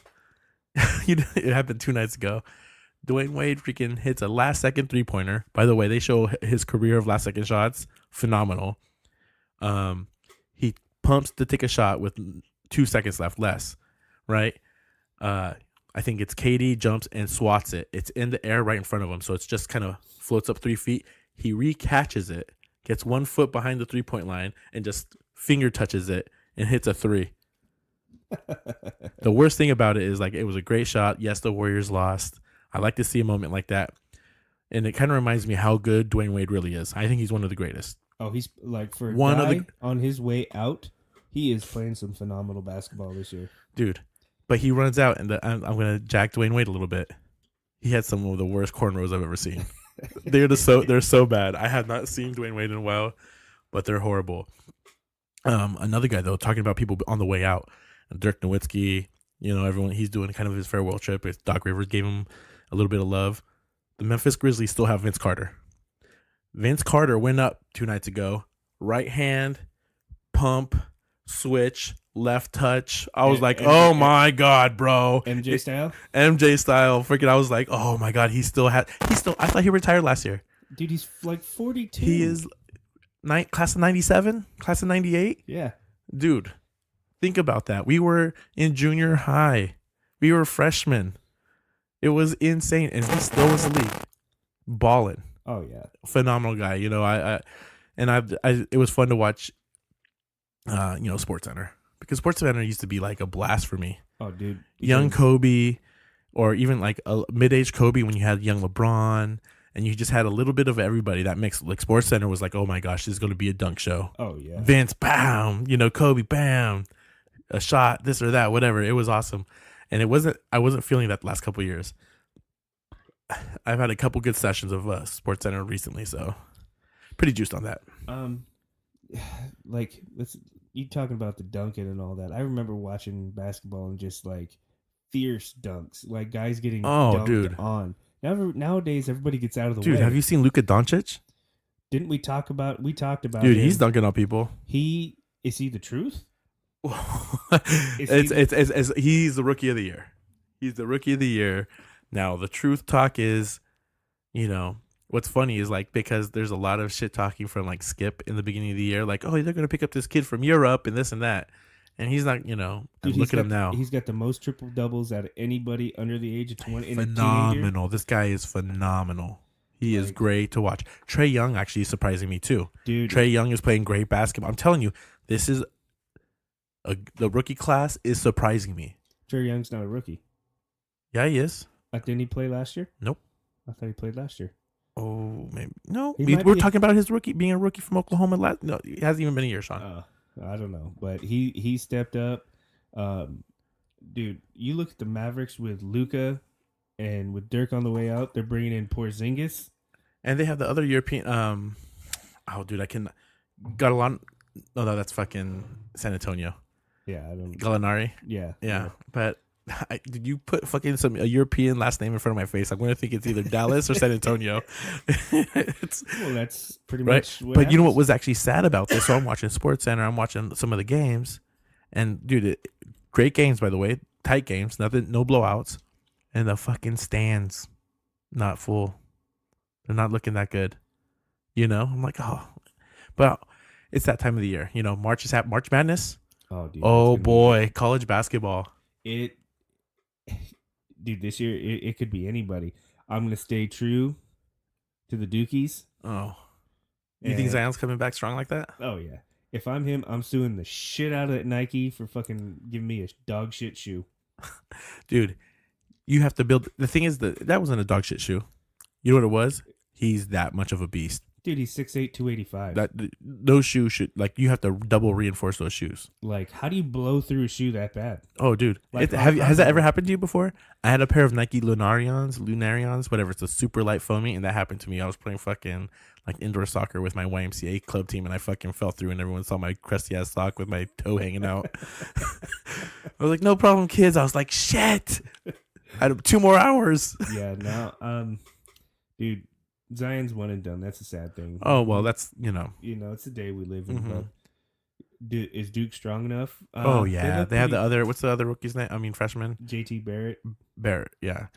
it happened 2 nights ago. Dwayne Wade freaking hits a last second 3-pointer. By the way, they show his career of last second shots. Phenomenal. He pumps to take a shot with 2 seconds left, less, right? I think it's KD jumps and swats it. It's in the air right in front of him, so it's just kind of floats up 3 feet. He recatches it, gets 1 foot behind the 3-point line, and just finger touches it and hits a 3. The worst thing about it is like it was a great shot. Yes, the Warriors lost. I like to see a moment like that, and it kind of reminds me how good Dwayne Wade really is. I think he's one of the greatest. Oh, he's like for a One of guy the- on his way out. He is playing some phenomenal basketball this year. Dude. But he runs out, and I'm going to jack Dwayne Wade a little bit. He had some of the worst cornrows I've ever seen. They're so bad. I have not seen Dwayne Wade in a while, but they're horrible. Another guy though, talking about people on the way out, Dirk Nowitzki. Everyone, he's doing kind of his farewell trip. Doc Rivers gave him a little bit of love. The Memphis Grizzlies still have Vince Carter. Vince Carter went up 2 nights ago. Right hand, pump, switch, left touch. I was like, oh my God, bro. MJ style? MJ style. Freaking, I was like, oh my God, I thought he retired last year. Dude, he's like 42. He is class of 97, class of 98. Yeah. Dude, think about that. We were in junior high. We were freshmen. It was insane. And he still was the league. Balling. Oh, yeah. Phenomenal guy. It was fun to watch, Sports Center. Because Sports Center used to be like a blast for me. Oh, dude. Young Kobe, or even like a mid-age Kobe when you had young LeBron, and you just had a little bit of everybody. That mix, like Sports Center was like, oh my gosh, this is going to be a dunk show. Oh, yeah. Vince, bam, Kobe, bam, a shot, this or that, whatever. It was awesome. And I wasn't feeling that the last couple of years. I've had a couple good sessions of Sports Center recently, so pretty juiced on that. Like, you talking about the dunking and all that. I remember watching basketball and just like fierce dunks, like guys getting dunked on. Nowadays, everybody gets out of the way. Dude, have you seen Luka Doncic? Didn't we talk about? We talked about. Dude, him. he's dunking on people. Is he the truth? He's the rookie of the year. He's the rookie of the year. Now, the truth talk is, what's funny is like, because there's a lot of shit talking from like Skip in the beginning of the year, like, oh, they're going to pick up this kid from Europe and this and that. And he's not, Dude, look at him now. He's got the most triple doubles out of anybody under the age of 20. Phenomenal. This guy is phenomenal. He is great to watch. Trae Young actually is surprising me too. Dude, Trae Young is playing great basketball. I'm telling you, this is the rookie class is surprising me. Trae Young's not a rookie. Yeah, he is. Didn't he play last year? Nope. I thought he played last year. Oh, maybe no. He We're talking about his being a rookie from Oklahoma. No, it hasn't even been a year, Sean. I don't know, but he stepped up. Dude, you look at the Mavericks with Luka and with Dirk on the way out. They're bringing in Porzingis, and they have the other European. Oh, dude, I can. Galan. No, that's fucking San Antonio. Yeah, I don't. Gallinari. Yeah. But did you put fucking a European last name in front of my face? I'm going to think it's either Dallas or San Antonio. Well, that's pretty right? much what But happens. you know what was actually sad about this? So I'm watching Sports Center. I'm watching some of the games. And, dude, great games, by the way. Tight games. Nothing, no blowouts. And the fucking stands, not full. They're not looking that good. I'm like, oh. But it's that time of the year. March Madness. Oh, dude, Oh, boy. College basketball. Dude, this year it could be anybody. I'm gonna stay true to the Dukies. Oh, you think Zion's coming back strong like that? Oh yeah. If I'm him, I'm suing the shit out of Nike for fucking giving me a dog shit shoe. Dude, you have to build. The thing is that wasn't a dog shit shoe. You know what it was? He's that much of a beast. Dude, he's 6'8", 285. Those shoes should like you have to double reinforce those shoes. Like, how do you blow through a shoe that bad? Oh, dude, Like, has that ever happened to you before? I had a pair of Nike Lunarions, whatever. It's a super light foamy, and that happened to me. I was playing fucking like indoor soccer with my YMCA club team, and I fucking fell through, and everyone saw my crusty ass sock with my toe hanging out. I was like, "No problem, kids." I was like, "Shit." I had 2 more hours. Yeah, now, dude, Zion's one and done. That's a sad thing. Oh well, that's it's the day we live in. Mhm. But is Duke strong enough? Oh yeah, they had the other. What's the other rookie's name? I mean, freshman JT Barrett. Barrett. Yeah,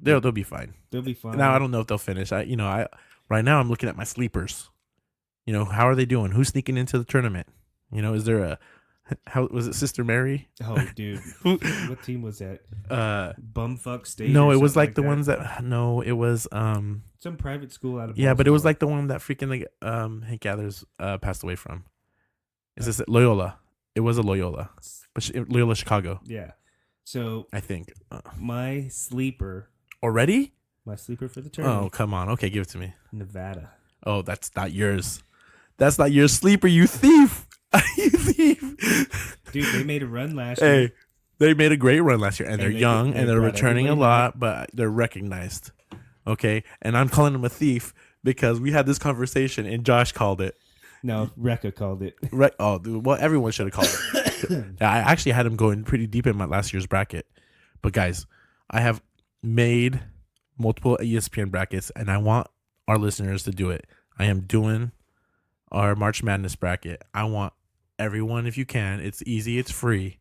they'll be fine. They'll be fine. Now I don't know if they'll finish. I right now I'm looking at my sleepers. How are they doing? Who's sneaking into the tournament? Is there how was it Sister Mary? Oh, dude, what team was that? Bumfuck State. No, it was like the that. ones that. No, it was some private school out of. Yeah, Baltimore. but it was like the one that freaking Hank Gathers passed away from. Is this Loyola? It was a Loyola, but Loyola Chicago. Yeah. So I think my sleeper already. My sleeper for the tournament. Oh come on! Okay, give it to me. Nevada. Oh, that's not yours. That's not your sleeper, you thief. You thief. Dude, they made a run last year. Hey, they made a great run last year, and they're young, and they're returning a lot, back. but they're recognized. Okay, and I'm calling them a thief because we had this conversation, and Josh called it. No, Rekka called it. Oh, dude, well, everyone should have called it. I actually had him going pretty deep in my last year's bracket. But guys, I have made multiple ESPN brackets, and I want our listeners to do it. I am doing our March Madness bracket. I want everyone, if you can, it's easy, it's free.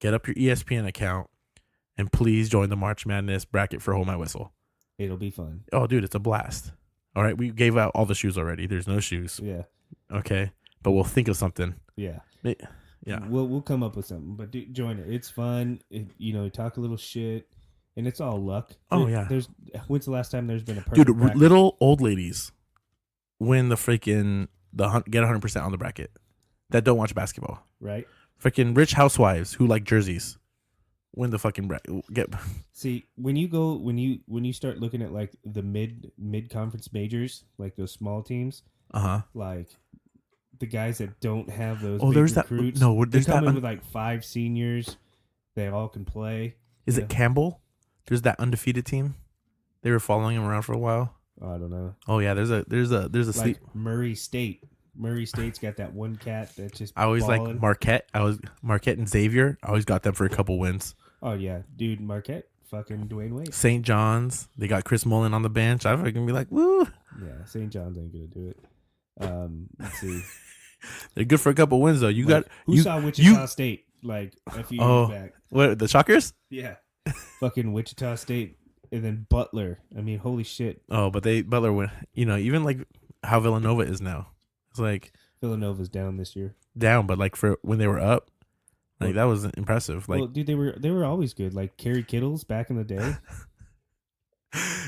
Get up your ESPN account and please join the March Madness bracket for Hold My Whistle. It'll be fun. Oh, dude, it's a blast. All right, we gave out all the shoes already. There's no shoes. Yeah. Okay, but we'll think of something. Yeah. Yeah. We'll come up with something, but join it. It's fun. Talk a little shit, and it's all luck. Oh yeah. When's the last time there's been a perfect dude? bracket? Little old ladies win the freaking get 100% on the bracket that don't watch basketball. Right. Freaking rich housewives who like jerseys win the fucking bracket. See, when you start looking at like the mid conference majors, like those small teams, like the guys that don't have those. Oh, there's recruits, that. No, they there's come that. in with like 5 seniors. They all can play. Is it Campbell? There's that undefeated team. They were following him around for a while. I don't know. Oh yeah, there's a like sleep. Murray State. Murray State's got that one cat that's just. I always balling. like Marquette. Marquette and Xavier. I always got them for a couple wins. Oh yeah, dude, Marquette, fucking Dwayne Wade. St. John's. They got Chris Mullen on the bench. I fucking be like, woo. Yeah, St. John's ain't gonna do it. Let's see. They're good for a couple wins though. Who saw Wichita State like a few years back? What, the Shockers? Yeah, fucking Wichita State, and then Butler. I mean, holy shit. Oh, but Butler went. Even like how Villanova is now. It's like Villanova's down this year. Down, but like for when they were up, like that was impressive. Like, well, dude, they were always good. Like Kerry Kittles back in the day.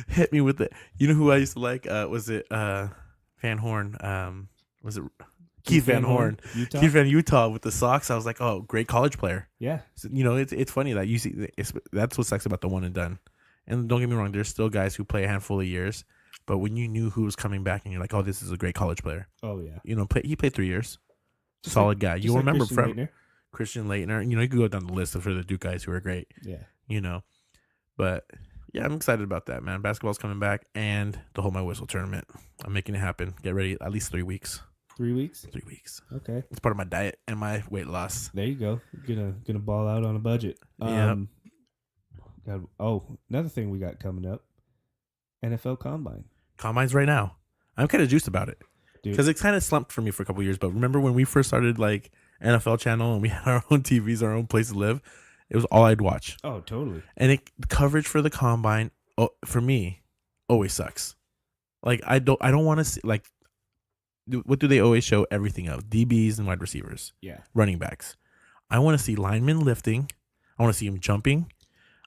Hit me with it. You know who I used to like? Was it Van Horn? Was it Keith Van Horn? Utah? Keith Van Utah with the Sox. I was like, oh, great college player. Yeah. So, it's funny that you see. That's what sucks about the one and done. And don't get me wrong, there's still guys who play a handful of years. But when you knew who was coming back, and you're like, oh, this is a great college player. Oh yeah. He played 3 years. Solid guy. You remember Christian Laettner. You could go down the list of the Duke guys who are great. Yeah. But yeah, I'm excited about that, man. Basketball's coming back, and the Hold My Whistle tournament. I'm making it happen. Get ready. At least 3 weeks. 3 weeks. 3 weeks. Okay. It's part of my diet and my weight loss. There you go. Gonna ball out on a budget. Yeah. Another thing we got coming up. NFL Combine. Combine's right now. I'm kind of juiced about it Dude. because it kind of slumped for me for a couple years. But remember when we first started like NFL channel and we had our own TVs, our own place to live? It was all I'd watch. Oh, totally. And coverage for the Combine, for me, always sucks. Like I don't want to see like. What do they always show everything of? DBs and wide receivers. Yeah. Running backs. I want to see linemen lifting. I want to see them jumping.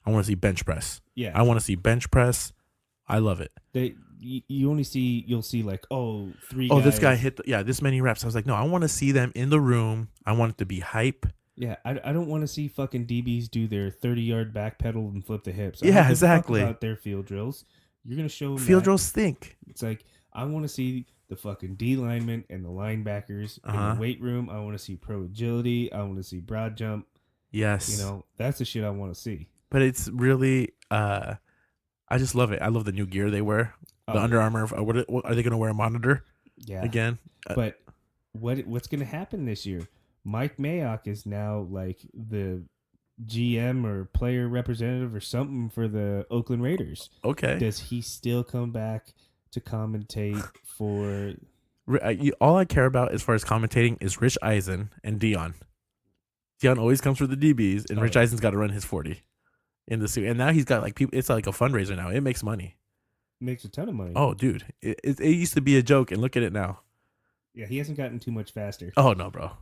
I want to see bench press. Yeah. I want to see bench press. I love it. You'll see like, 3 guys. this guy hit this many reps. I was like, no, I want to see them in the room. I want it to be hype. Yeah, I don't want to see fucking DBs do their 30-yard backpedal and flip the hips. Yeah, exactly. About their field drills. You're going to show them field drills stink. It's like, I want to see the fucking D linemen and the linebackers in the Uh-huh. weight room. I want to see pro agility. I want to see broad jump. You Yes. know, that's the shit I want to see. But it's really I just love it. I love the new gear they wear. The Oh Under yeah, Armour. What are they going to wear a monitor yeah. again? But what's going to happen this year? Mike Mayock is now like the GM or player representative or something for the Oakland Raiders. Okay. Does he still come back to commentate for? All I care about as far as commentating is Rich Eisen and Dion. Dion always comes for the DBs, and Oh Rich yeah, Eisen's got to run his 40 in the suit. And now he's got like people. It's like a fundraiser now. It makes money. makes a ton of money. Oh, dude, it used to be a joke, and look at it now. Yeah, he hasn't gotten too much faster. Oh no, bro.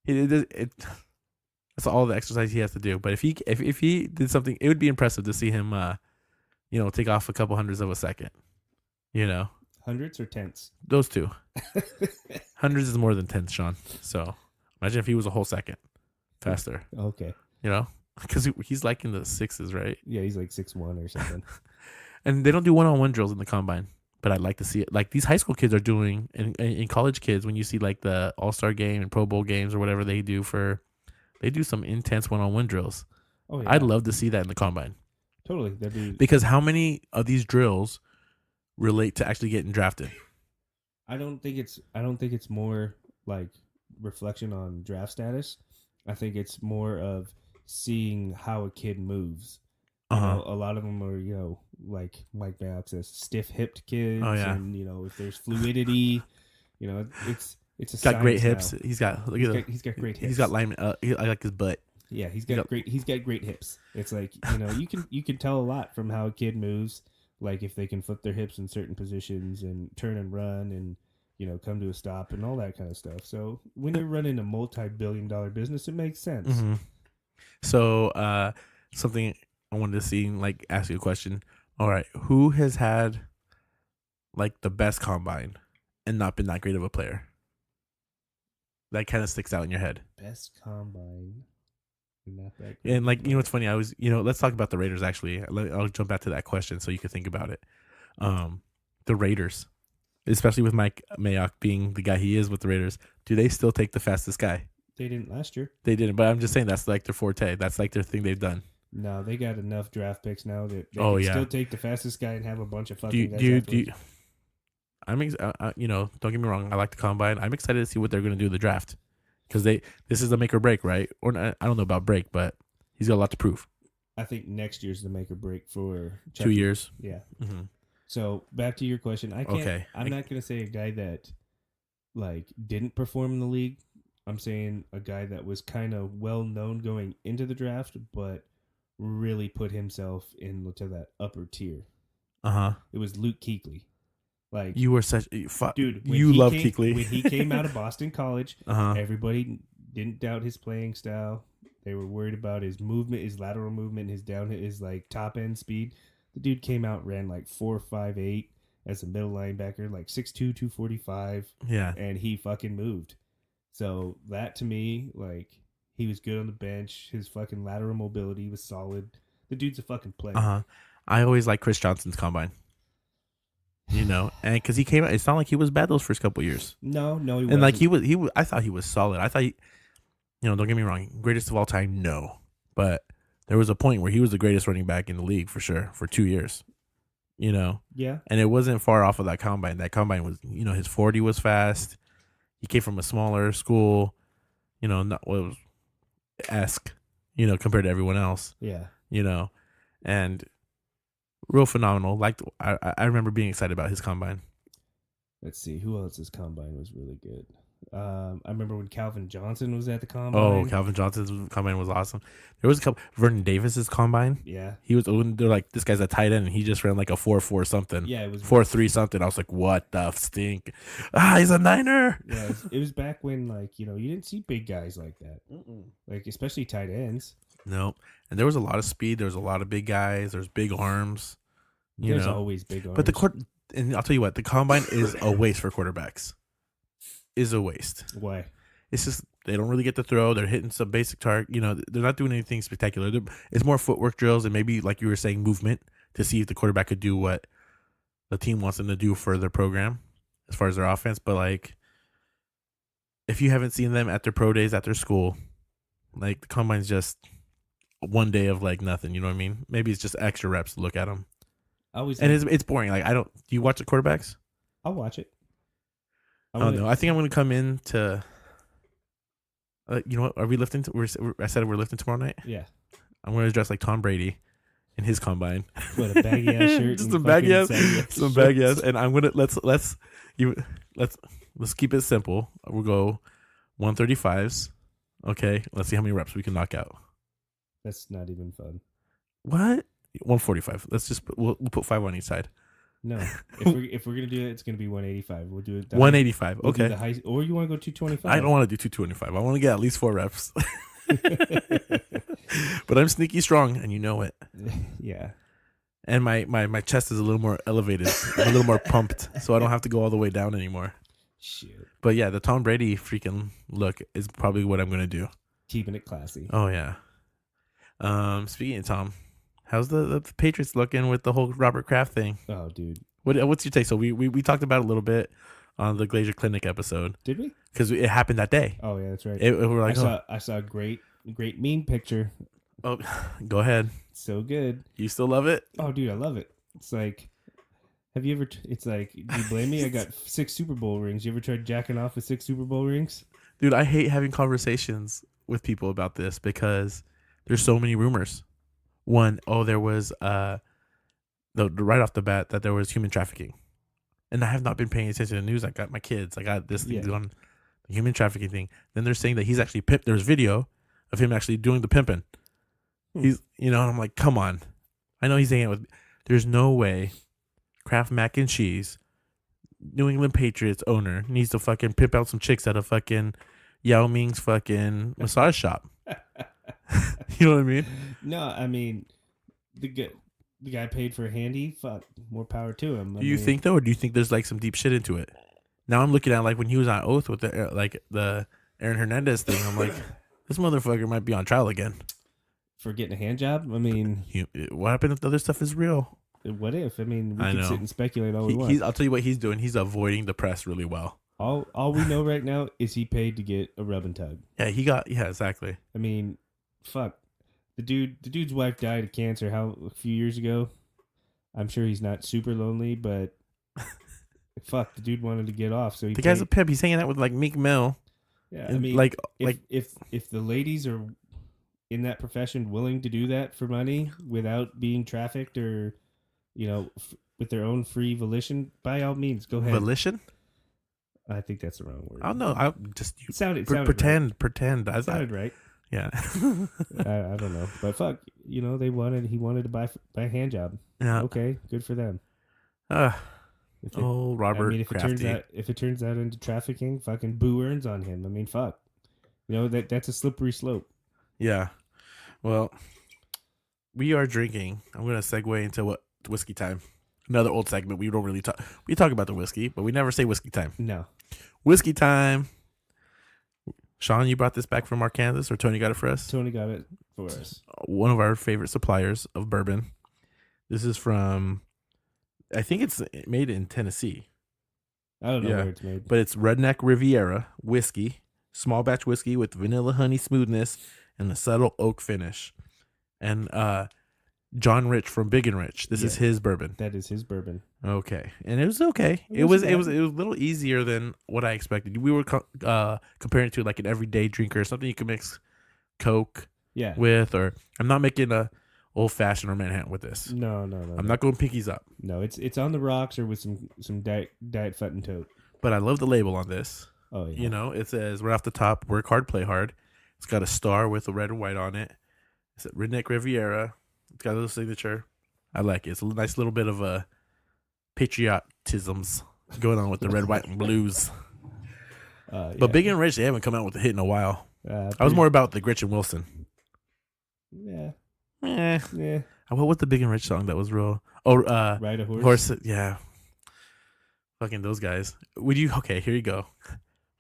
That's all the exercise he has to do. But if he did something, it would be impressive to see him, take off a couple hundreds of a second. You know, Hundreds or tenths? those two hundreds is more than tenths, Sean. So imagine if he was a whole second faster. Okay. You know, because he's like in the sixes, right? Yeah, he's like 6'1" or something. And they don't do one-on-one drills in the combine, but I'd like to see it. Like these high school kids are doing, and in college kids, when you see like the All-Star game and Pro Bowl games or whatever they do some intense one-on-one drills. Oh yeah, I'd love to see that in the combine. totally. That'd be. Because how many of these drills relate to actually getting drafted? I don't think it's more like reflection on draft status. I think it's more of seeing how a kid moves. You know, a lot of them are, like Mike Mayock says, stiff-hipped kids, Oh, yeah. and if there's fluidity, it's a He's got great hips. now. He's got look at He's got great hips. he's got line. I like his butt. Yeah, he's got great hips. It's like, you can tell a lot from how a kid moves, like if they can flip their hips in certain positions and turn and run and come to a stop and all that kind of stuff. So when you're running a multi-billion-dollar business, it makes sense. Mm-hmm. So something I wanted to see, like ask you a question. All right, who has had like the best combine and not been that great of a player? That kind of sticks out in your head. Best combine. Not that great. And like, what's funny? I was, let's talk about the Raiders. Actually, I'll jump back to that question so you can think about it. The Raiders, especially with Mike Mayock being the guy he is with the Raiders, do they still take the fastest guy? They didn't last year. They didn't, but I'm just saying that's like their forte. That's like their thing they've done. No, they got enough draft picks now that they can still take the fastest guy and have a bunch of fucking guys. Don't get me wrong. I like the combine. I'm excited to see what they're going to do in the draft because this is the make or break, right? Or not, I don't know about break, but he's got a lot to prove. I think next year's the make or break for Chucky. 2 years. Yeah. Mm-hmm. So back to your question. I'm not going to say a guy that like didn't perform in the league. I'm saying a guy that was kind of well known going into the draft, but really put himself into that upper tier. It was Luke Kuechly. Like, you were such dude. You love Kuechly. When he came out of Boston College, everybody didn't doubt his playing style. They were worried about his movement, his lateral movement, his like top end speed. The dude came out, ran like 4.58 as a middle linebacker, like 6'2", 245. Yeah, and he fucking moved. So that to me, like, he was good on the bench. His fucking lateral mobility was solid. The dude's a fucking player. I always like Chris Johnson's combine. And because he came out, it's not like he was bad those first couple years. No, he wasn't. And like he was, I thought he was solid. I thought, don't get me wrong, greatest of all time, no. But there was a point where he was the greatest running back in the league for sure for 2 years. Yeah. And it wasn't far off of that combine. That combine was, his 40 was fast. He came from a smaller school, not what was esque, compared to everyone else. Yeah. And real phenomenal. Like I remember being excited about his combine. Let's see who else's combine was really good. I remember when Calvin Johnson was at the combine. Oh, Calvin Johnson's combine was awesome. There was a couple. Vernon Davis's combine. Yeah, he was. They're like, this guy's a tight end, and he just ran like a 4.4 something. Yeah, it was 4.3 something. I was like, what the stink? He's a Niner. Yeah, it was back when you didn't see big guys like that. Like especially tight ends. No, and there was a lot of speed. There was a lot of big guys. There's big arms. There's always big arms. But and I'll tell you what, the combine is a waste for quarterbacks. Is a waste. Why? It's just they don't really get to throw. They're hitting some basic target. They're not doing anything spectacular. It's more footwork drills and maybe, like you were saying, movement to see if the quarterback could do what the team wants them to do for their program as far as their offense. But like, if you haven't seen them at their pro days at their school, like the combine's just one day of like nothing. You know what I mean? Maybe it's just extra reps to look at them, and it's boring. Like I don't. Do you watch the quarterbacks? I'll watch it. Oh no, I think I'm going to come in to. You know what? Are we lifting? I said we're lifting tomorrow night. Yeah. I'm going to dress like Tom Brady in his combine. What, a baggy ass shirt? Just a baggy ass, some baggy ass, and I'm gonna let's keep it simple. We'll go 135s. Okay, let's see how many reps we can knock out. That's not even fun. What? 145. Let's just we'll put 5 on each side. No, if we're gonna do it, it's gonna be 185. We'll do it. 185. We'll okay. Or you want to go 225? I don't want to do 225. I want to get at least 4 reps. But I'm sneaky strong, and you know it. Yeah. And my chest is a little more elevated, a little more pumped, so I don't have to go all the way down anymore. Shit. But yeah, the Tom Brady freaking look is probably what I'm gonna do. Keeping it classy. Oh yeah. Speaking of Tom, how's the Patriots looking with the whole Robert Kraft thing? Oh, dude. What's your take? So we talked about it a little bit on the Glacier Clinic episode. Did we? Because it happened that day. Oh yeah, that's right. We're like, I saw a great meme picture. Oh, go ahead. So good. You still love it? Oh, dude, I love it. It's like, have you ever? It's like, do you blame me? I got 6 Super Bowl rings. You ever tried jacking off with 6 Super Bowl rings? Dude, I hate having conversations with people about this because there's so many rumors. One, there was right off the bat that there was human trafficking, and I have not been paying attention to the news. I got my kids. I got this thing on the human trafficking thing. Then they're saying that he's actually pimped. There's video of him actually doing the pimping. He's, and I'm like, come on. I know he's hanging out with. There's no way Kraft Mac and Cheese, New England Patriots owner, needs to fucking pimp out some chicks at a fucking Yao Ming's fucking massage shop. You know what I mean? No, I mean, the guy paid for a handy. Fuck, more power to him. Do you think though, or do you think there's like some deep shit into it? Now I'm looking at like when he was on Oath with the Aaron Hernandez thing. I'm like, this motherfucker might be on trial again for getting a hand job. I mean, what happened if the other stuff is real? What if? I mean, we can sit and speculate all we want. I'll tell you what he's doing. He's avoiding the press really well. All we know right now is he paid to get a rub and tug. Yeah, exactly. I mean, fuck. The dude's wife died of cancer a few years ago. I'm sure he's not super lonely, but fuck, the dude wanted to get off, so the guy's a pimp. He's hanging out with like Meek Mill. Yeah, I mean, if the ladies are in that profession willing to do that for money without being trafficked or, with their own free volition, by all means, go ahead. Volition? I think that's the wrong word. I don't know. I just pretend. Right. Sounded right. Yeah. I don't know, but fuck, he wanted to buy a hand job. Yeah. Okay, good for them. Robert. I mean, if it turns out into trafficking, fucking boo earns on him. I mean, fuck. That's a slippery slope. Yeah. Well, we are drinking. I'm gonna segue into whiskey time. Another old segment. We don't really talk. We talk about the whiskey, but we never say whiskey time. No. Whiskey time. Sean, you brought this back from Arkansas, or Tony got it for us? Tony got it for us. One of our favorite suppliers of bourbon. This is from, I think it's made in Tennessee. I don't know where it's made. But it's Redneck Riviera whiskey, small batch whiskey with vanilla honey smoothness and a subtle oak finish. And John Rich from Big and Rich. This is his bourbon. That is his bourbon. Okay, and it was okay. It was a little easier than what I expected. We were comparing it to like an everyday drinker, something you can mix Coke with, or I'm not making a old fashioned or Manhattan with this. No. I'm not going pinkies up. No, it's on the rocks or with some diet fat and tote. But I love the label on this. Oh yeah. It says right off the top, work hard, play hard. It's got a star with a red and white on it. It's at Redneck Riviera. It's got a little signature. I like it. It's a nice little bit of a patriotisms going on with the red, white, and blues. But Big and Rich, they haven't come out with a hit in a while. I was more about the Gretchen Wilson. Yeah. Yeah. What was the Big and Rich song that was real? Ride a Horse. Yeah. Fucking those guys. Okay, here you go.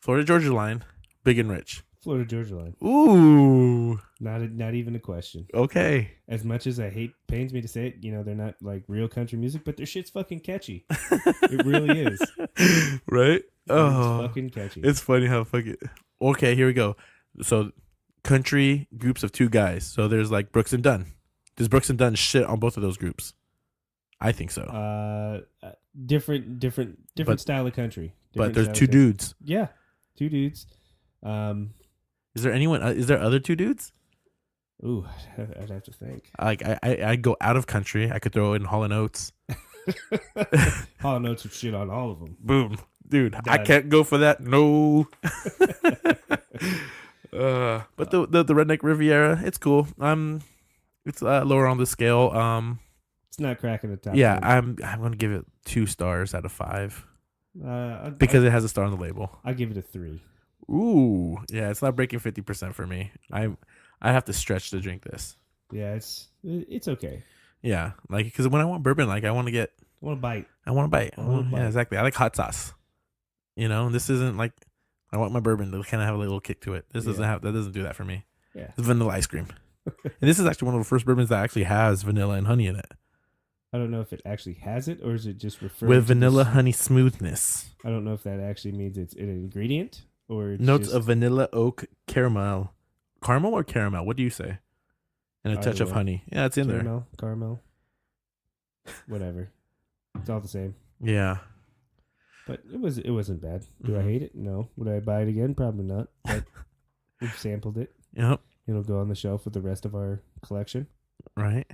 Florida Georgia line, Big and Rich. Florida Georgia Line. Ooh. Not even a question. Okay. As much as pains me to say it, they're not like real country music, but their shit's fucking catchy. It really is. Right? It's Oh, fucking catchy. it's funny how fucking. Okay, here we go. So, country groups of two guys. So there's like Brooks and Dunn. Does Brooks and Dunn shit on both of those groups? I think so. Different But style of country. but Different there's style of two country. dudes. Yeah, two dudes. Is there anyone? Is there other two dudes? Ooh, I'd have to think. Like I go out of country. I could throw in Hall and Oates. Hall and Oates would shit on all of them. Boom, dude. I Done. can't go for that. No. But the Redneck Riviera, it's cool. It's lower on the scale. It's not cracking the top. Yeah, 10. I'm gonna give it 2 stars out of 5 I, because it has a star on the label. I give it a 3. Ooh, yeah, it's not breaking 50% for me. I have to stretch to drink this. Yeah, it's okay. Yeah, like because when I want bourbon, like I want to get, I want to bite. I want to bite. I wanna bite. Yeah, exactly. I like hot sauce. And this isn't like I want my bourbon to kind of have a little kick to it. This doesn't have that. Doesn't do that for me. Yeah, It's vanilla ice cream, and this is actually one of the first bourbons that actually has vanilla and honey in it. I don't know if it actually has it or is it just referred With to vanilla this- honey smoothness. I don't know if that actually means it's an ingredient or it's Notes just, of vanilla, oak, caramel or caramel. What do you say? And a Either touch of way. honey. Yeah, it's in there. caramel, whatever. It's all the same. Yeah. But it wasn't bad. Do I Mhm. hate it? No. Would I buy it again? Probably not. But we've sampled it. Yep. It'll go on the shelf with the rest of our collection. Right.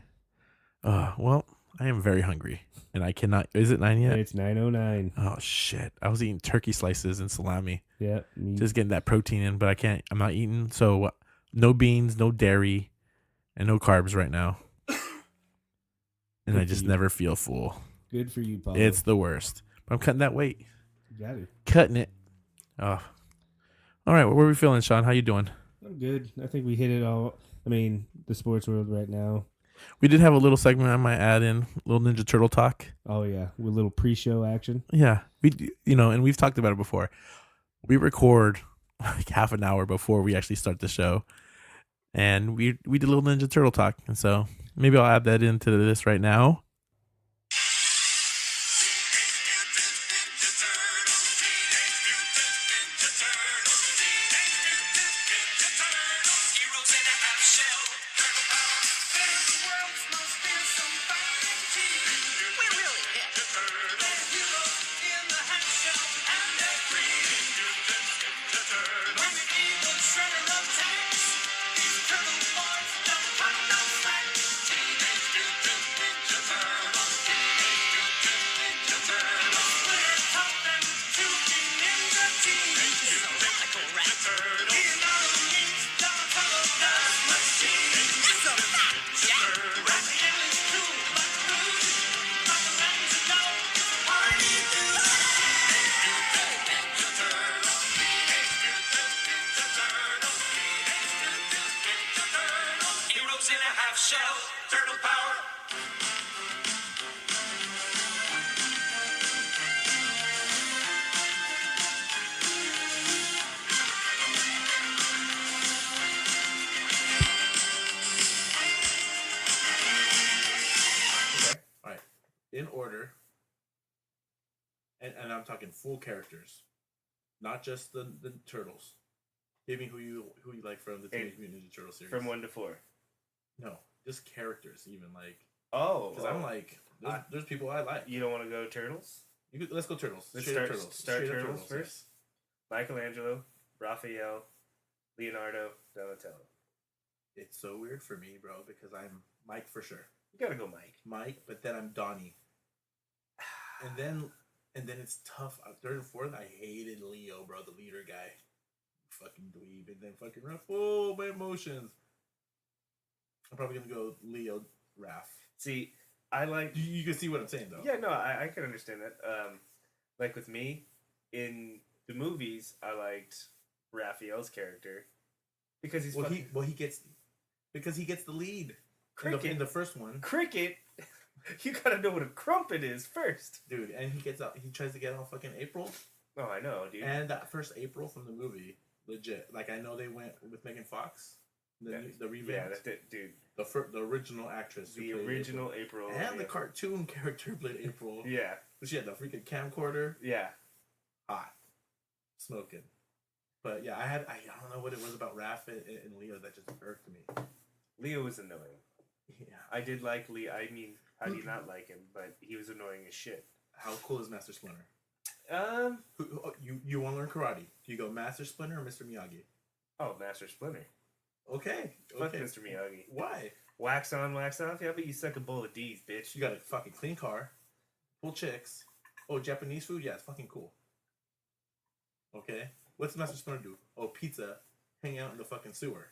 Well, I am very hungry, and I cannot. Is it 9 yet? It's 9:09. Oh shit! I was eating turkey slices and salami, Yeah. just getting that protein in, but I can't. I'm not eating. So no beans, no dairy, and no carbs right now. And Good I for just you. never feel full. Good for you, Paolo. It's the worst. But I'm cutting that weight. You got it. Cutting it. Oh. All right. What are we feeling, Sean? How you doing? I'm good. I think we hit it all. I mean, the sports world right now. We did have a little segment I might add in, a little Ninja Turtle talk. Oh yeah, with a little pre-show action. Yeah, and we've talked about it before. We record like half an hour before we actually start the show, and we did a little Ninja Turtle talk, and so maybe I'll add that into this right now. Heroes in a half shell, turtle power. Okay. All right. In order. And I'm talking full characters, not just the turtles. Give me who you like from the Teenage Mutant Ninja Turtle series. From 1 to 4. No, just characters, even like. Oh, Because I'm like, there's people I like. you don't want to go turtles? Let's go turtles. Let's Straight up start turtles. start Straight up turtles yes. first. Michelangelo, Raphael, Leonardo, Donatello. It's so weird for me, bro, because I'm Mike for sure. You gotta go, Mike. But then I'm Donnie. And then it's tough. Third and fourth, I hated Leo, bro, the leader guy. Fucking dweeb, and then fucking Raph. Oh, my emotions. I'm probably gonna go Leo, Raph. See, I like. You can see what I'm saying, though. Yeah, no, I can understand that. Like with me, in the movies, I liked Raphael's character because he's he gets the lead. Cricket. In the first one, cricket. You gotta know what a crumpet is first, dude. And he gets out. He tries to get on fucking April. Oh, I know, dude. And that first April from the movie legit. Like I know they went with Megan Fox, the Yeah, revamp, dude. the original actress, The who played original April. and the yeah. cartoon character played April. Yeah, But she had the freaking camcorder, yeah. hot, smoking. But yeah, I don't know what it was about Raph and Leo that just irked me. Leo was annoying. Yeah. I did like Leo. I mean, how do you not like him? But he was annoying as shit. How cool is Master Splinter? Um. You want to learn karate? Do you go Master Splinter or Mr. Miyagi? Oh, Master Splinter. Okay. Fuck Okay. Mr. Miyagi. Why? Wax on, wax off. Yeah, but you suck a bowl of D's, bitch. You got a fucking clean car, cool chicks. Oh, Japanese food? Yeah, it's fucking cool. Okay. What's Master Splinter do? Oh, pizza. Hang out in the fucking sewer.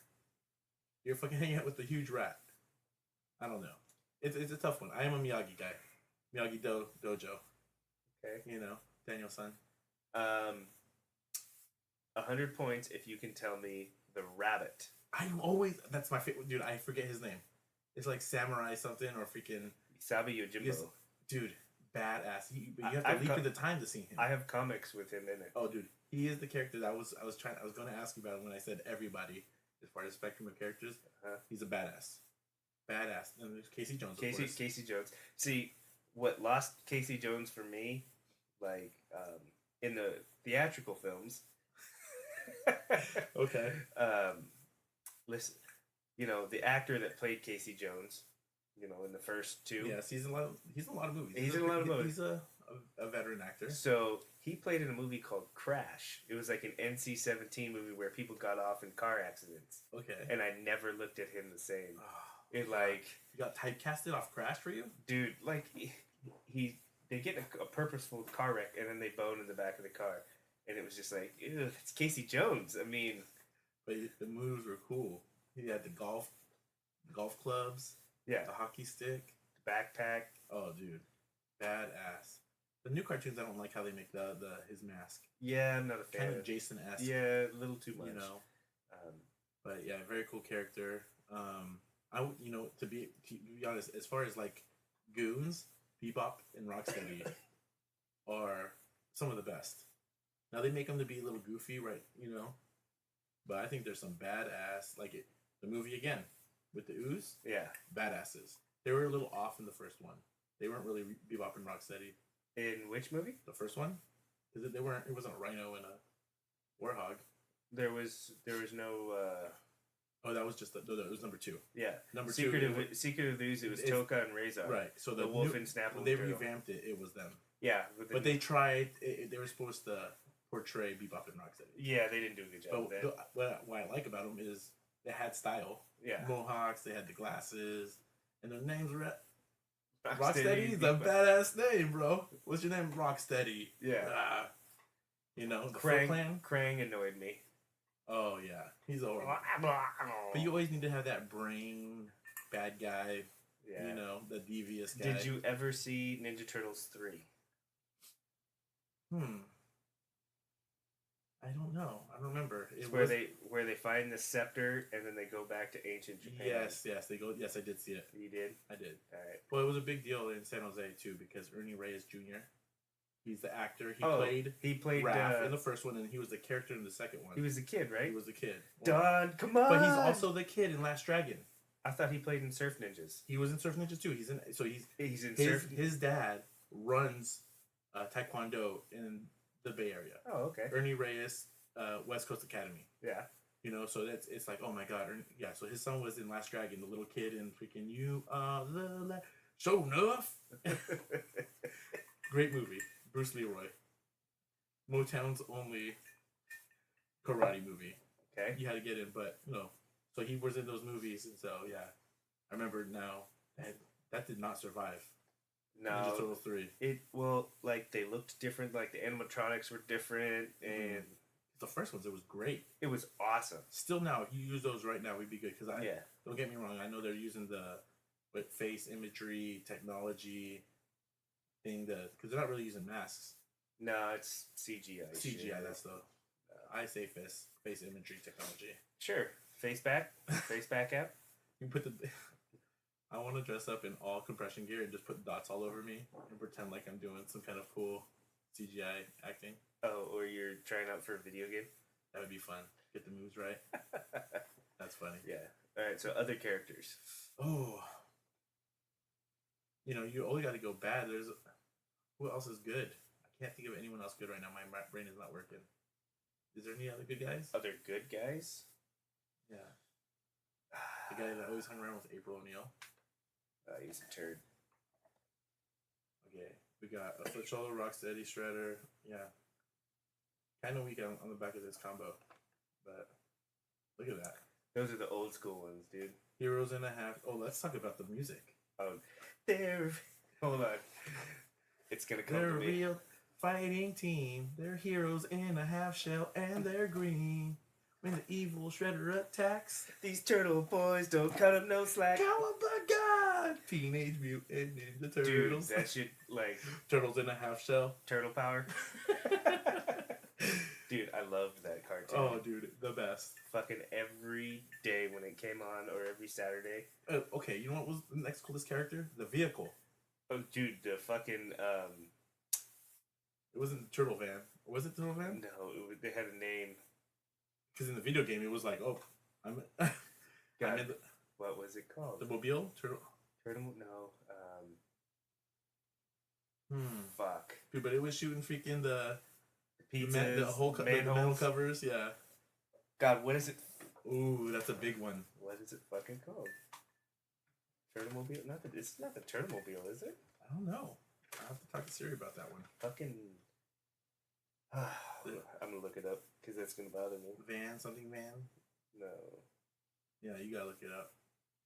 You're fucking hanging out with the huge rat. I don't know. It's a tough one. I am a Miyagi guy. Miyagi Dojo. Okay. You know, Daniel-san. 100 points if you can tell me the rabbit. That's my favorite. Dude, I forget his name. It's like Samurai something or freaking. Isabi Yojimbo. Yes. Dude, badass. But you have to I've leap got- into time to see him. I have comics with him in it. Oh, dude, he is the character that I was going to ask you about when I said everybody is part of the spectrum of characters. Uh-huh. He's a badass. And there's Casey Jones, of course. Casey Jones. See, what lost Casey Jones for me, like in the theatrical films. Okay. Listen, the actor that played Casey Jones, in the first two. Yes, he's in a lot of movies. He's in a lot of movies. He's a veteran actor. So he played in a movie called Crash. It was like an NC-17 movie where people got off in car accidents, Okay. and I never looked at him the same. Oh, It like, you got typecasted off Crash for you? dude, like they get a purposeful car wreck and then they bone in the back of the car, and it was just like, ew, it's Casey Jones. I mean, But the moves were cool. He had the golf clubs, yeah, the hockey stick. the backpack. Oh, dude, badass. The new cartoons, I don't like how they make his mask. Yeah, I'm not a fan. Kind of Jason-esque. Yeah, a little too much. You know. Um, But yeah, very cool character. To be honest, as far as like goons, Bebop and Rocksteady are some of the best. Now they make them to be a little goofy, right? But I think there's some badass, like the movie again with the ooze, yeah. badasses. They were a little off in the first one. They weren't really Bebop and Rocksteady. In which movie? The first one, because they weren't. It wasn't a rhino and a warhog. There was no. Oh, that was just that was number 2. Yeah, Number Secret two. of the Ooze. It was It's- Toka and Reza. Right. So The wolf new- and Snapple. when they Turtle. revamped it, it was them. Yeah, But they tried. They were supposed to portray Bebop and Rocksteady. Yeah, they didn't do a good job with that. But what I like about them is they had style. Yeah. Mohawks. They had the glasses, and their names were Rocksteady, Rocksteady's a badass name, bro. What's your name? Rocksteady. Yeah. The Foot Clan. Krang annoyed me. Oh yeah, he's horrible. But you always need to have that brain bad guy. Yeah. The devious guy. Did you ever see Ninja Turtles 3? I don't know. I don't remember. It's where they find the scepter and then they go back to ancient Japan. Yes, they go. Yes, I did see it. You did? I did. Alright. Well, it was a big deal in San Jose too because Ernie Reyes Jr. He's the actor. He played Raph in the first one, and he was the character in the second one. He was the kid, right? He was the kid. Don, come on! But he's also the kid in Last Dragon. I thought he played in Surf Ninjas. He was in Surf Ninjas too. He's in in his, Surf. his dad runs Taekwondo in the Bay Area. Oh, okay. Ernie Reyes, West Coast Academy. Yeah. So it's like, oh my god, yeah. So his son was in Last Dragon, the little kid in freaking You Are the Show Enough. Great movie, Bruce Leroy. Motown's only karate movie. Okay. You had to get in, but so he was in those movies, and so yeah, I remember now that did not survive. Ninja No. Turtles 3. Like they looked different. Like the animatronics were different, and The first ones, it was great. it was awesome. Still now, if you use those right now, we'd be good. Because Yeah. don't get me wrong, I know they're using the face imagery technology thing because they're not really using masks. No, it's CGI. CGI, shit. that's the I say face imagery technology. Sure. Face back app. You put I want to dress up in all compression gear and just put dots all over me and pretend like I'm doing some kind of cool CGI acting. Oh, or you're trying out for a video game. That would be fun. Get the moves right. That's funny. Yeah. All right. So other characters. Oh, you only got to go bad. There's who else is good? I can't think of anyone else good right now. My brain is not working. Is there any other good guys? Other good guys. Yeah. The guy that always hung around with April O'Neil. He's a turd. Okay, we got a foot shoulder, Rocksteady, Shredder. Yeah. Kind of weak on the back of this combo, but look at that. Those are the old school ones, dude. Heroes and a half. Oh, let's talk about the music. Oh, they're. Hold on. It's gonna come They're to a me. real fighting team. They're heroes in a half shell, and they're green. When the evil Shredder attacks, These turtle boys don't cut up no slack. Cowabunga! Teenage Mutant Ninja Dude, Turtles. that shit, like, Turtles in a half shell. turtle power. Dude, I loved that cartoon. Oh, dude, the best. Fucking every day when it came on, or every Saturday. Okay, you know what was the next coolest character? The vehicle. Oh, dude, the fucking, It wasn't the Turtle Van. Was it Turtle Van? no, they had a name. Because in the video game, it was like, oh, I'm in God, what was it called? the mobile turtle. Turtle, no, Hmm. fuck. Dude, but it was shooting freaking the Pizzas, the whole the manholes. metal covers. Yeah. God, what is it? Ooh, that's a big one. What is it fucking called? Turtlemobile? It's not the Turtlemobile, is it? I don't know. I have to talk to Siri about that one. Fucking. I'm gonna look it up because that's gonna bother me. Van, something van. No. Yeah, you gotta look it up.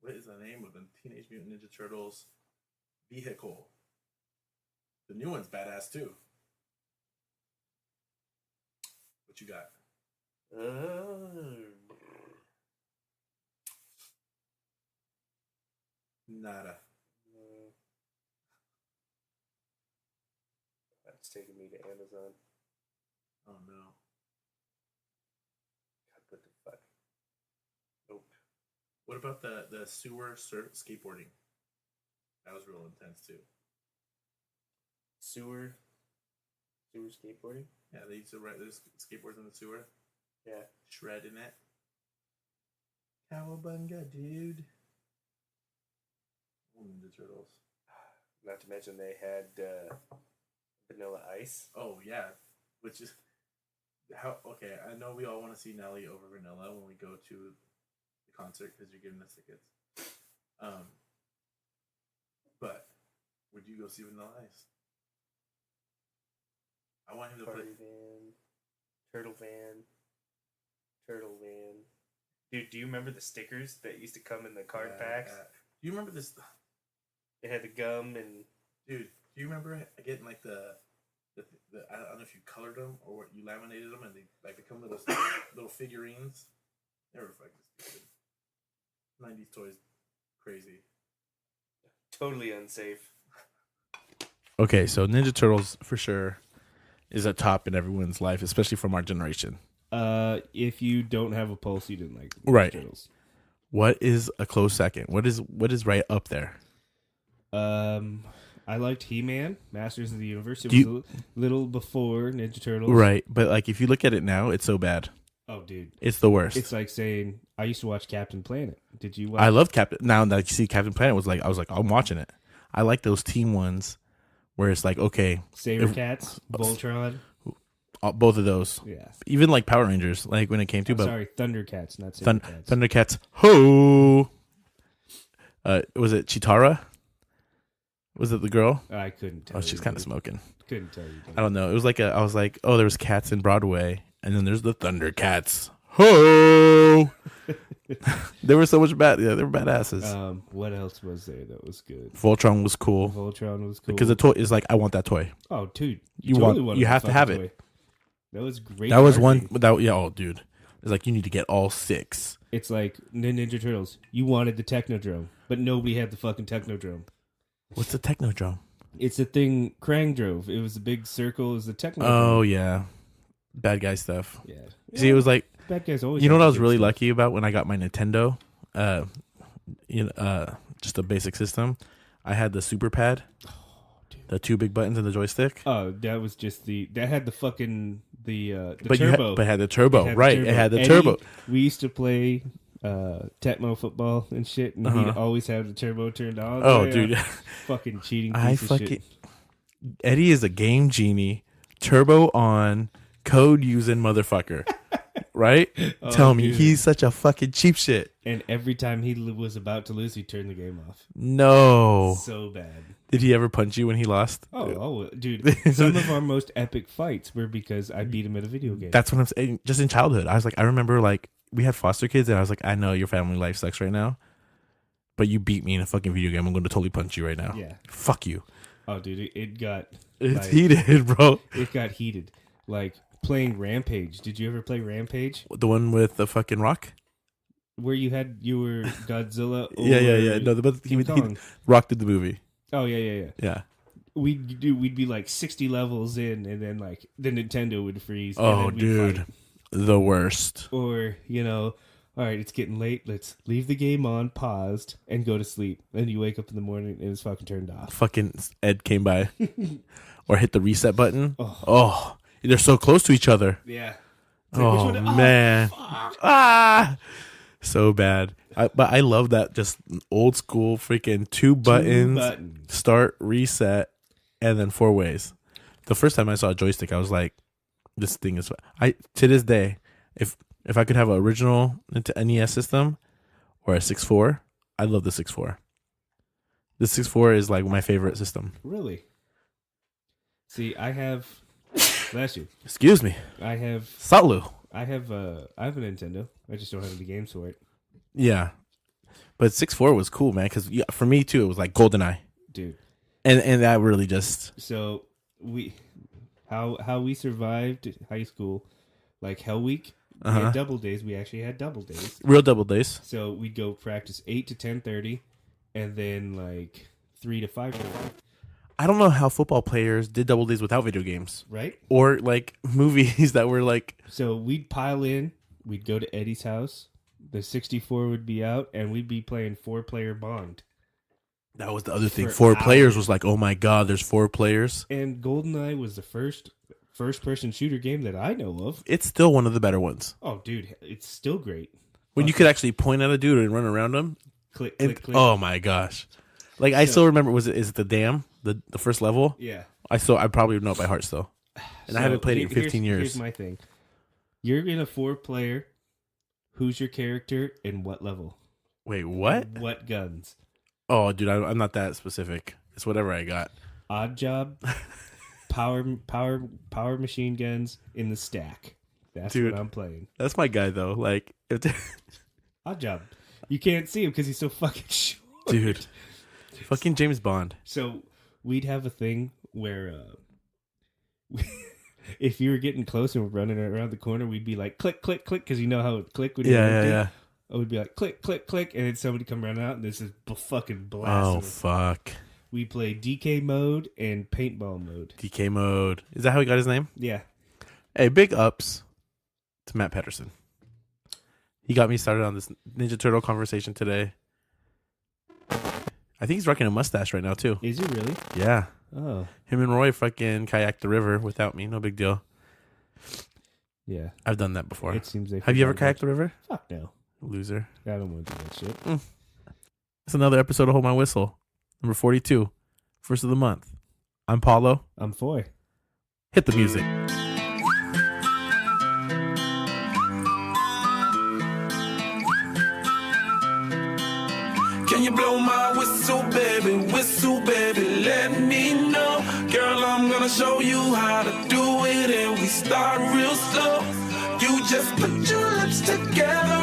What is the name of the Teenage Mutant Ninja Turtles vehicle? The new one's badass too. What you got? Nada. That's taking me to Amazon. Oh no. God, what the fuck? Nope. What about the sewer skateboarding? That was real intense too. Sewer skateboarding? Yeah, they used to ride those skateboards in the sewer. Yeah. Shredding it. Cowabunga, dude. Oh, Ninja Turtles. Not to mention they had Vanilla Ice. Oh yeah, which is how. Okay, I know we all want to see Nelly over Vanilla when we go to the concert because you're giving us tickets. But would you go see Vanilla Ice? I want him to Party play. Van. Turtle Van. Turtle Van. Dude, do you remember the stickers that used to come in the card packs? Do you remember this? It had the gum and. Dude, do you remember getting like the I don't know if you colored them or what, you laminated them and they like become little figurines. They were fucking stupid. 90s toys, crazy. Totally unsafe. Okay, so Ninja Turtles for sure is a top in everyone's life, especially from our generation. If you don't have a pulse, you didn't like Right. Turtles. What is a close second? What is right up there? I liked He-Man, Masters of the Universe. It Do was you- a little before Ninja Turtles. Right, but like if you look at it now, it's so bad. Oh, dude. It's the worst. It's like saying, I used to watch Captain Planet. Did you watch? I love Captain. Now that you see Captain Planet, I was like, I'm watching it. I like those team ones where it's like, okay, Saber Cats, Voltron. both of those. Yeah. Even like Power Rangers, like when it came to, but Sorry, Thundercats, not Saber Cats. Thundercats. Ho! Was it Chitara? Was it the girl? I couldn't tell. Oh, she's kind of smoking. Couldn't tell you. I don't know. It was like I was like, oh, there was cats in Broadway, and then there's the Thundercats. Ho! They were so much bad. Yeah, they were badasses. What else was there that was good? Voltron was cool Voltron was cool. because the toy is like, I want that toy. Oh, dude, You totally want- wanted you that have to fucking have it. toy. That was great. That was one. marketing. That yeah. Oh, dude, it's like you need to get all 6. It's like Ninja Turtles. You wanted the Technodrome, but nobody had the fucking Technodrome. What's the Technodrome? It's the thing Krang drove. It was a big circle. It was the Technodrome. Oh yeah, bad guy stuff. yeah. See, it was like, Bad guys always. you know have what I the was good really stuff. lucky about when I got my Nintendo, just a basic system. I had the Super Pad, dude. the 2 big buttons and the joystick. Oh, that was just that had the fucking the but turbo. but it had the turbo, It had the right? turbo. It had the Eddie, turbo. We used to play Tecmo football and shit, and he'd always have the turbo turned on. Oh, Yeah. dude, Fucking cheating I piece of fucking shit. Eddie is a game genie, turbo on, code using motherfucker, right? Oh, Tell me, dude. he's such a fucking cheap shit. And every time he was about to lose, he turned the game off. No, So bad. did he ever punch you when he lost? Oh, dude. Some of our most epic fights were because I beat him at a video game. That's what I'm saying. Just in childhood, I was like, I remember like we had foster kids, and I was like, I know your family life sucks right now, but you beat me in a fucking video game. I'm going to totally punch you right now. Yeah. Fuck you. Oh, dude, it got It's like, heated, bro. It got heated. Like playing Rampage. Did you ever play Rampage? The one with the fucking rock. Where you were Godzilla? Or Yeah. No, but King he Kong. Rock did the movie. Oh yeah. Yeah. We'd be like 60 levels in, and then like the Nintendo would freeze. and Oh, then we'd dude, fight. the worst. Or all right, it's getting late. Let's leave the game on, paused, and go to sleep. Then you wake up in the morning and it's fucking turned off. Fucking Ed came by, or hit the reset button. Oh. Oh, they're so close to each other. Yeah. Oh man, so bad. But I love that just old school freaking two buttons, start, reset, and then 4 ways. The first time I saw a joystick, I was like, "This thing is." To this day, if I could have an original NES system or a 6.4, I love the 6.4. The 6.4 is like my favorite system. Really? See, I have. Bless you. Excuse me. I have Salu. I have a Nintendo. I just don't have any games for it, Yeah, but 6.4 was cool, man. Because for me too, it was like GoldenEye, dude. and that really just So how we survived high school, like Hell Week. We had double days. We actually had double days. real double days. So we'd go practice 8 to 10:30, and then like 3 to 5:30. I don't know how football players did double days without video games, Right? or like movies that were like. So we'd pile in. We'd go to Eddie's house. The 64 would be out, and we'd be playing 4-player Bond. That was the other thing. For 4 players hours. was like, oh my god, there's 4 players. And GoldenEye was the first-person shooter game that I know of. It's still one of the better ones. Oh, dude, it's still great. When you could actually point at a dude and run around him. Click, And, click, click. oh my gosh. Like I still remember, is it the dam? The first level? Yeah. I probably know it by heart still. And I haven't played it in 15 years. Here's my thing. You're in a 4-player. Who's your character and what level? Wait, what? What guns? Oh, dude, I'm not that specific. It's whatever I got. Odd job. power machine guns in the stack. That's Dude. what I'm playing. That's my guy though. Like, Odd job. You can't see him because he's so fucking short. dude, fucking James Bond. So we'd have a thing where if you were getting close and we're running around the corner, we'd be like click, click, click, because you know how it click when you're empty. Yeah. I would be like click, click, click, and then somebody come running out and this is fucking blasting. Oh us. fuck. We play DK mode and paintball mode. DK mode. Is that how he got his name? Yeah. Hey, big ups to Matt Patterson. He got me started on this Ninja Turtle conversation today. I think he's rocking a mustache right now too. Is he really? Yeah. Oh. Him and Roy fucking kayaked the river without me. No big deal. Yeah. I've done that before. It seems they Have you ever forgot kayaked the river? about- Fuck no. Loser. I don't want to do that shit. It's another episode of Hold My Whistle. Number 42. First of the month. I'm Paolo. I'm Foy. Hit the music. Can you blow my whistle, baby, let me know. Girl, I'm gonna show you how to do it, and we start real slow. You just put your lips together